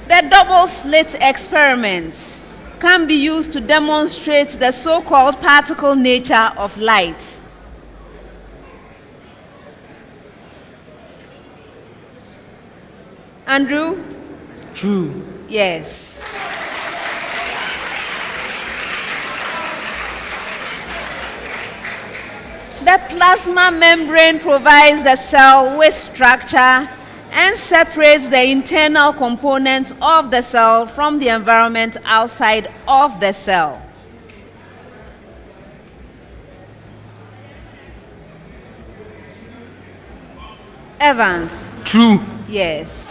Speaker 1: The double slit experiment can be used to demonstrate the so-called particle nature of light. Andrew?
Speaker 4: True.
Speaker 1: Yes. The plasma membrane provides the cell with structure and separates the internal components of the cell from the environment outside of the cell. Evans?
Speaker 5: True.
Speaker 1: Yes.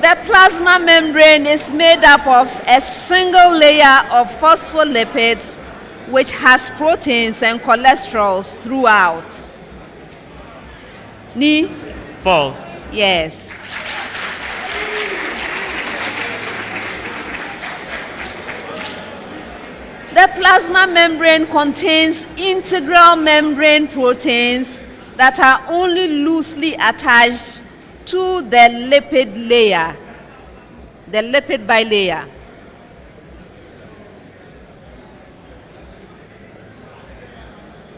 Speaker 1: The plasma membrane is made up of a single layer of phospholipids which has proteins and cholesterols throughout. Ni?
Speaker 5: False.
Speaker 1: Yes. The plasma membrane contains integral membrane proteins that are only loosely attached to the lipid layer, the lipid bilayer.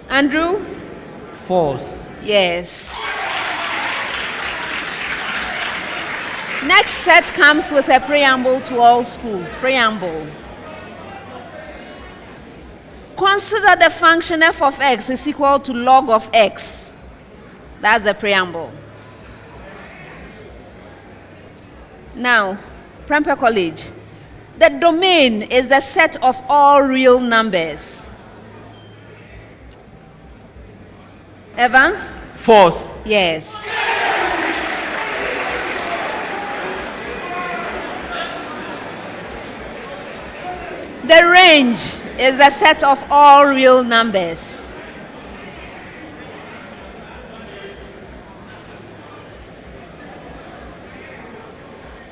Speaker 1: Andrew?
Speaker 4: False.
Speaker 1: Yes. Next set comes with a preamble to all schools. Preamble. Consider the function f of x is equal to log of x. That's the preamble. Now, Prempeh College. The domain is the set of all real numbers. Evans?
Speaker 5: False.
Speaker 1: Yes. The range is the set of all real numbers.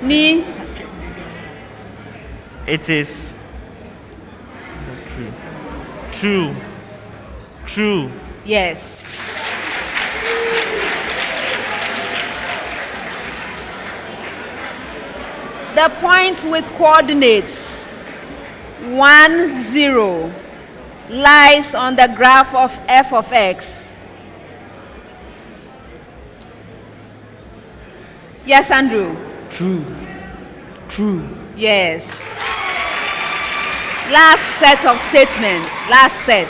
Speaker 1: Ni?
Speaker 5: It is true. True.
Speaker 1: Yes. The point with coordinates 1, 0 lies on the graph of f of x. Yes, Andrew?
Speaker 4: True. True.
Speaker 1: Yes. Last set of statements. Last set.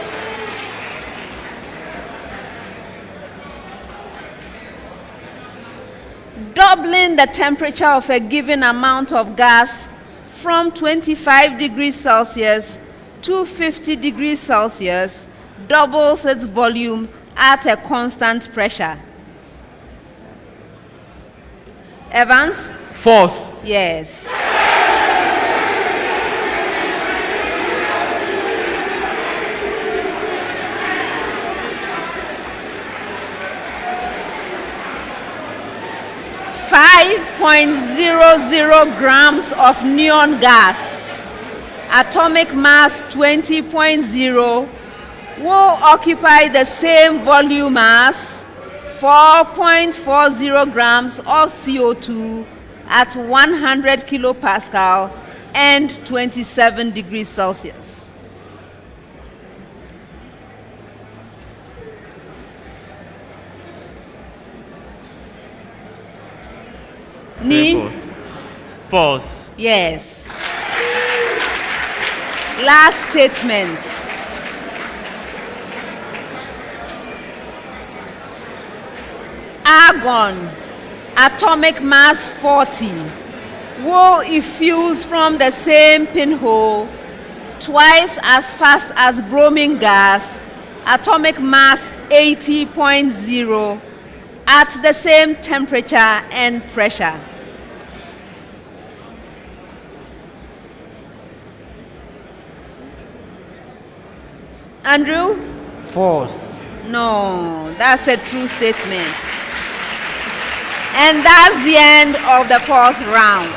Speaker 1: Doubling the temperature of a given amount of gas from 25 degrees Celsius to 50 degrees Celsius doubles its volume at a constant pressure. Evans?
Speaker 5: False.
Speaker 1: Yes. .00 grams of neon gas, atomic mass 20.0, will occupy the same volume as 4.40 grams of CO2 at 100 kilopascal and 27 degrees Celsius. Ni?
Speaker 5: False. False.
Speaker 1: Yes. Last statement. argon, atomic mass 40, will effuse from the same pinhole twice as fast as bromine gas, atomic mass 80.0, at the same temperature and pressure. Andrew?
Speaker 4: False.
Speaker 1: No, that's a true statement. And that's the end of the fourth round.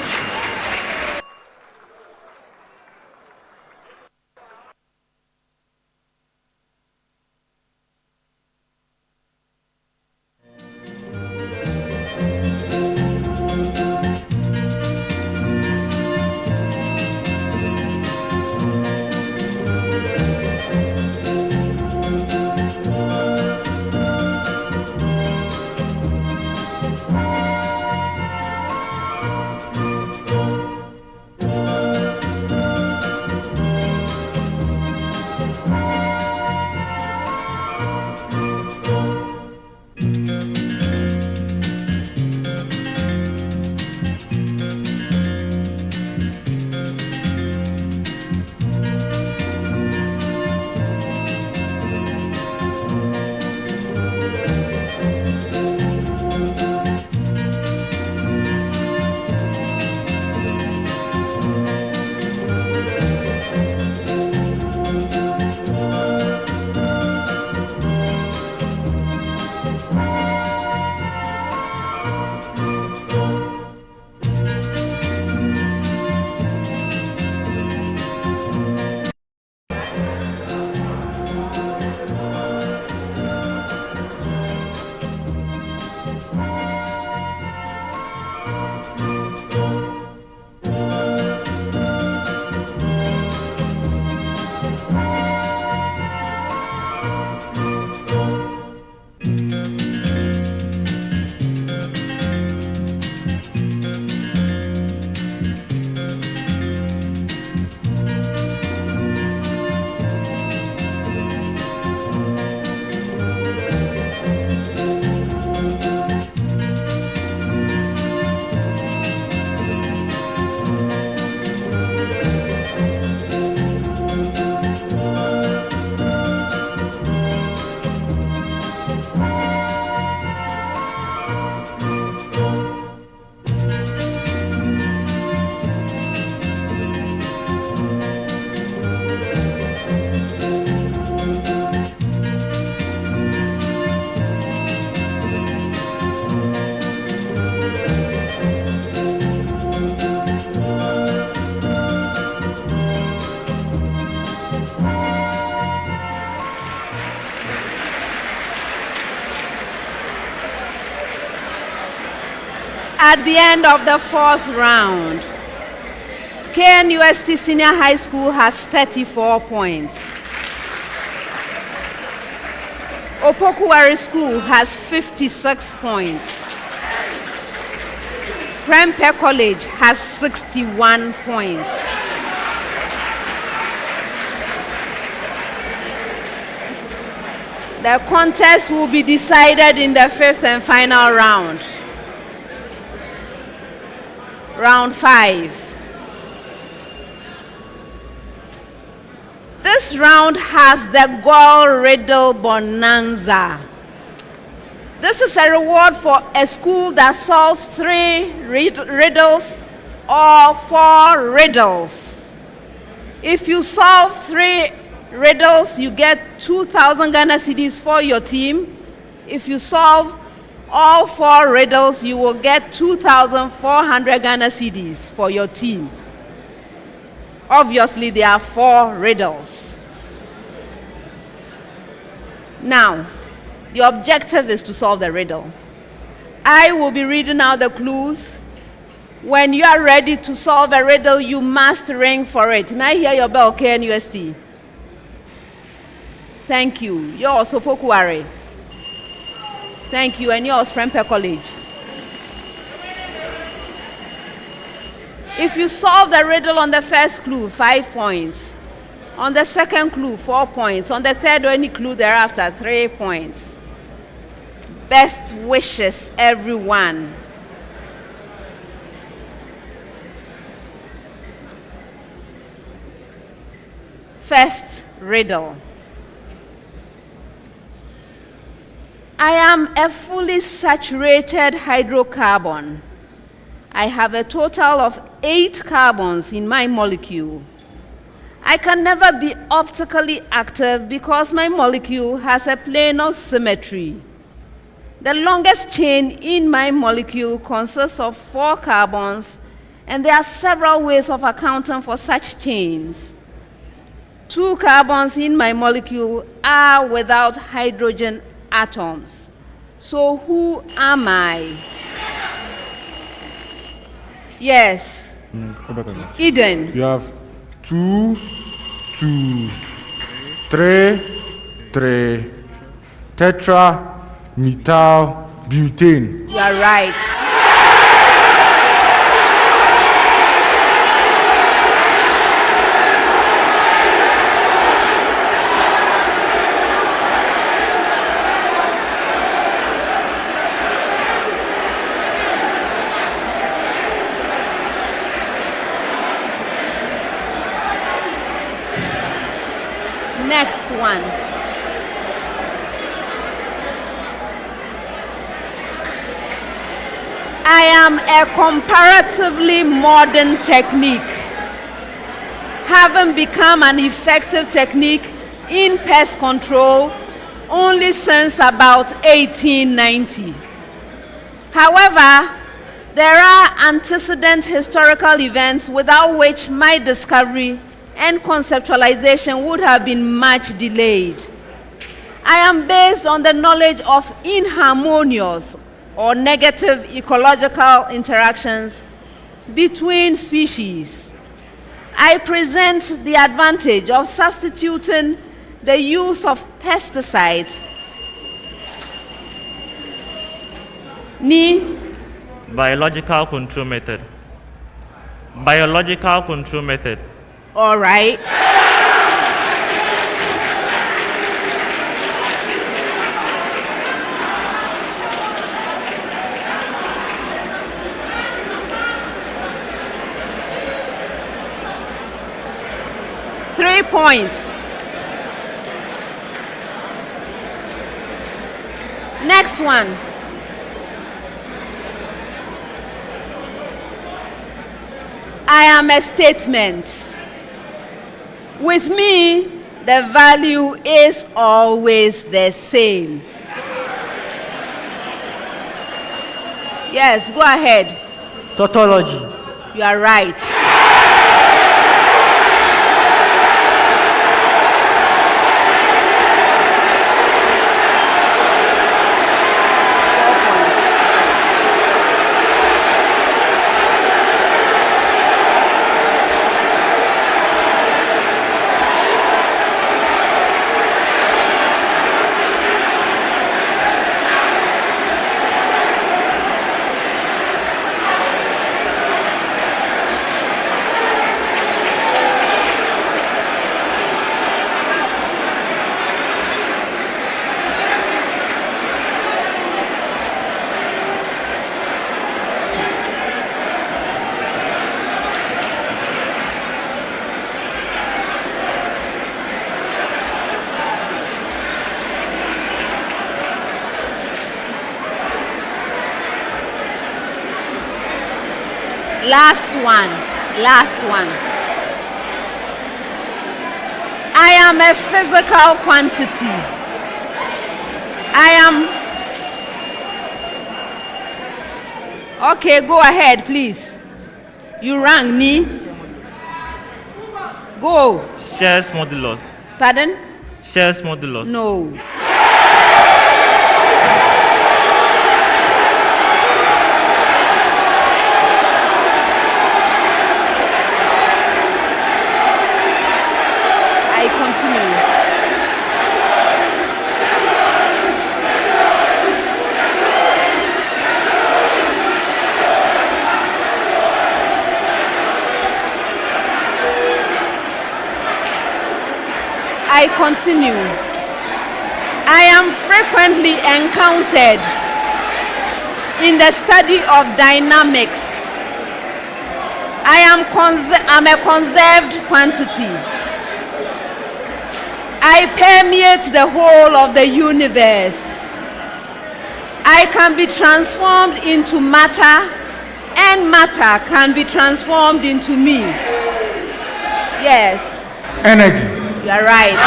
Speaker 1: At the end of the fourth round, KNUST Senior High School has 34 points. Opoku Ware School has 56 points. Prempeh College has 61 points. The contest will be decided in the fifth and final round. Round 5. This round has the Goal Riddle Bonanza. This is a reward for a school that solves 3 riddles or 4 riddles. If you solve 3 riddles, you get 2,000 Ghana cedis for your team. If you solve all 4 riddles, you will get 2,400 Ghana cedis for your team. Obviously, there are 4 riddles. Now, the objective is to solve the riddle. I will be reading out the clues. When you are ready to solve a riddle, you must ring for it. May I hear your bell, KNUST? Thank you. Yours, Opoku Ware. Thank you. And yours, Prempeh College. If you solve the riddle on the first clue, 5 points. On the second clue, 4 points. On the third or any clue thereafter, 3 points. Best wishes, everyone. First riddle. I am a fully saturated hydrocarbon. I have a total of 8 carbons in my molecule. I can never be optically active because my molecule has a plane of symmetry. The longest chain in my molecule consists of 4 carbons, and there are several ways of accounting for such chains. 2 carbons in my molecule are without hydrogen atoms. So who am I? Yes. Eden.
Speaker 22: You have 2, 2, 3, 3, tetra, methyl, butane.
Speaker 1: You are right. Next one. I am a comparatively modern technique, having become an effective technique in pest control only since about 1890. However, there are antecedent historical events without which my discovery and conceptualization would have been much delayed. I am based on the knowledge of inharmonious or negative ecological interactions between species. I present the advantage of substituting the use of pesticides. Ni?
Speaker 9: Biological control method. Biological control method.
Speaker 1: All right. Three points. Next one. I am a statement. With me, the value is always the same. Yes, go ahead.
Speaker 4: Tautology.
Speaker 1: You are right. Last one. I am a physical quantity. Okay, go ahead, please. You rang, Ni. Go.
Speaker 9: Shares modulus.
Speaker 1: Pardon?
Speaker 9: Shares modulus.
Speaker 1: No. I continue. I am frequently encountered in the study of dynamics. I'm a conserved quantity. I permeate the whole of the universe. I can be transformed into matter, and matter can be transformed into me. Yes.
Speaker 22: Energy.
Speaker 1: You are right.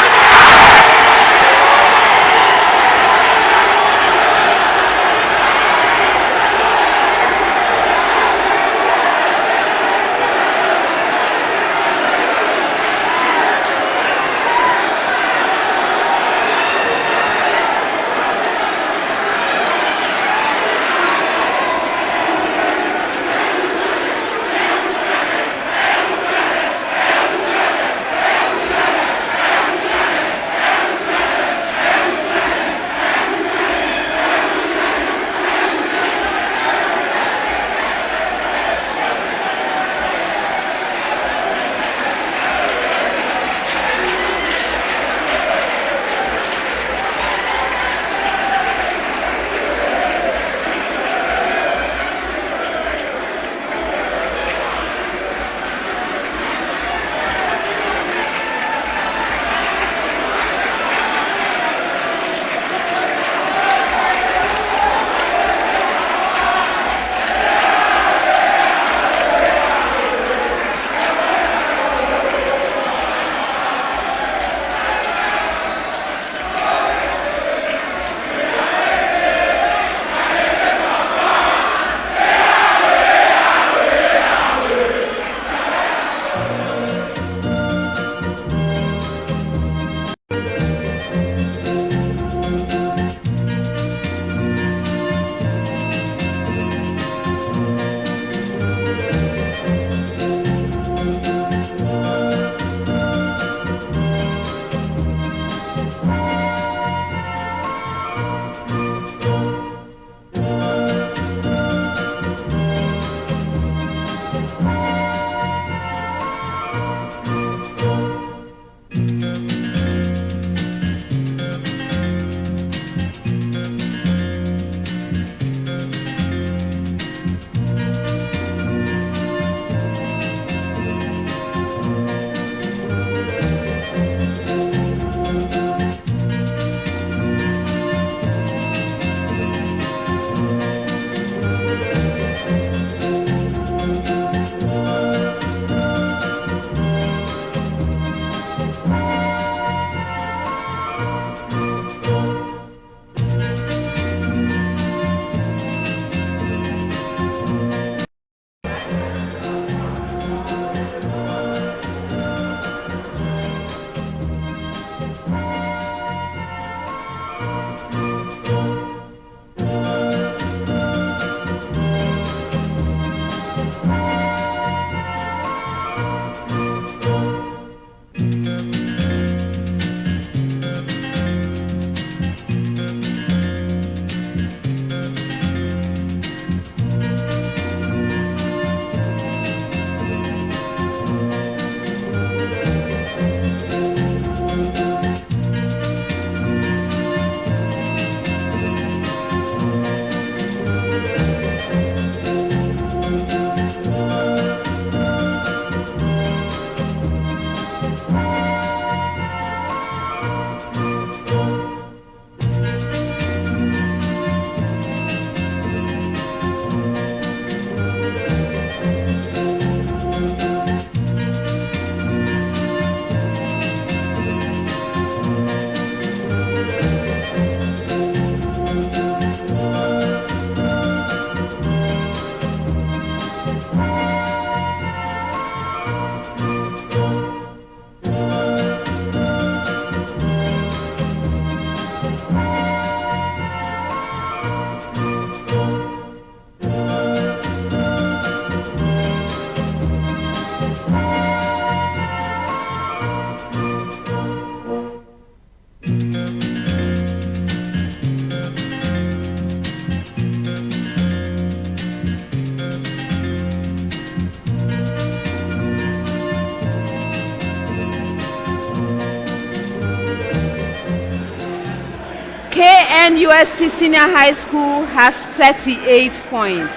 Speaker 1: Ken UST Senior High School has 38 points.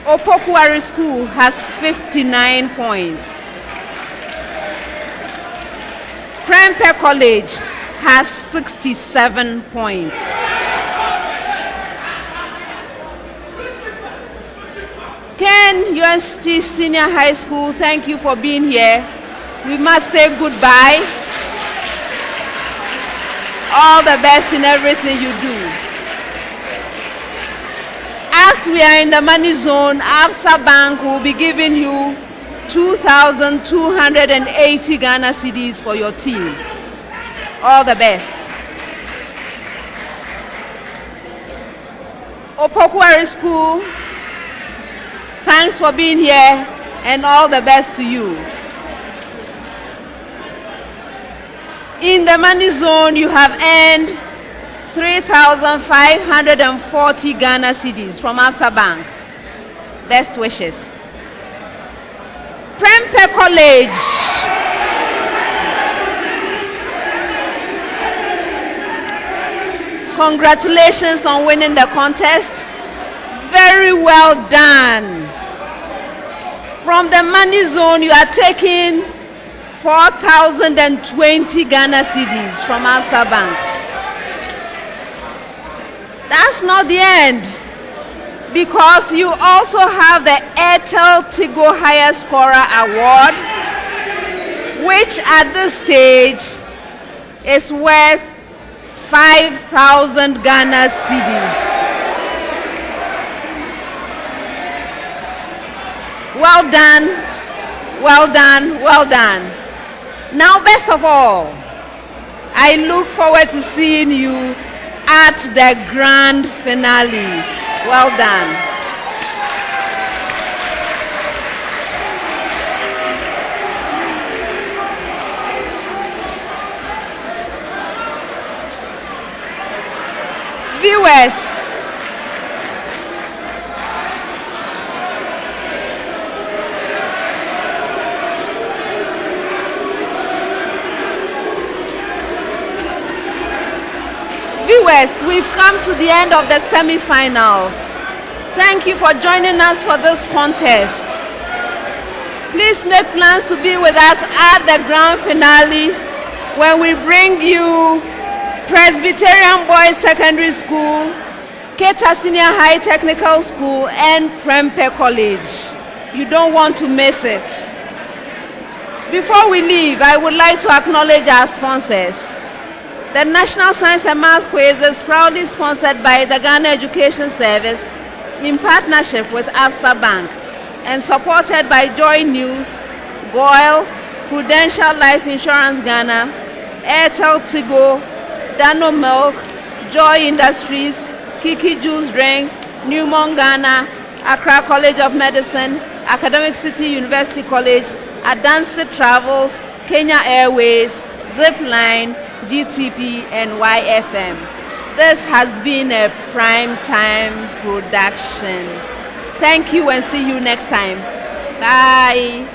Speaker 1: Opoku Ware School has 59 points. Prempeh College has 67 points. Ken UST Senior High School, thank you for being here. We must say goodbye. All the best in everything you do. As we are in the money zone, Absa Bank will be giving you 2,280 Ghana cedis for your team. All the best. Opoku Ware School, thanks for being here and all the best to you. In the money zone, you have earned 3,540 Ghana cedis from Absa Bank. Best wishes. Prempeh College. Congratulations on winning the contest. Very well done. From the money zone, you are taking 4,020 Ghana cedis from Absa Bank. That's not the end, because you also have the Airtel Tigo Higher Scorer Award, which at this stage is worth 5,000 Ghana cedis. Well done, well done, well done. Now, best of all, I look forward to seeing you at the grand finale. Well done. Viewers, we've come to the end of the semi-finals. Thank you for joining us for this contest. Please make plans to be with us at the grand finale when we bring you Presbyterian Boys Secondary School, Keta Senior High Technical School, and Prempeh College. You don't want to miss it. Before we leave, I would like to acknowledge our sponsors. The National Science and Math Quiz is proudly sponsored by the Ghana Education Service in partnership with Absa Bank and supported by Joy News, Goyle, Prudential Life Insurance Ghana, Airtel Tigo, Dano Milk, Joy Industries, Kiki Juice Drink, Newmont Ghana, Accra College of Medicine, Academic City University College, Adansi Travels, Kenya Airways, Zipline, GTP, and YFM. This has been a prime time production. Thank you and see you next time. Bye.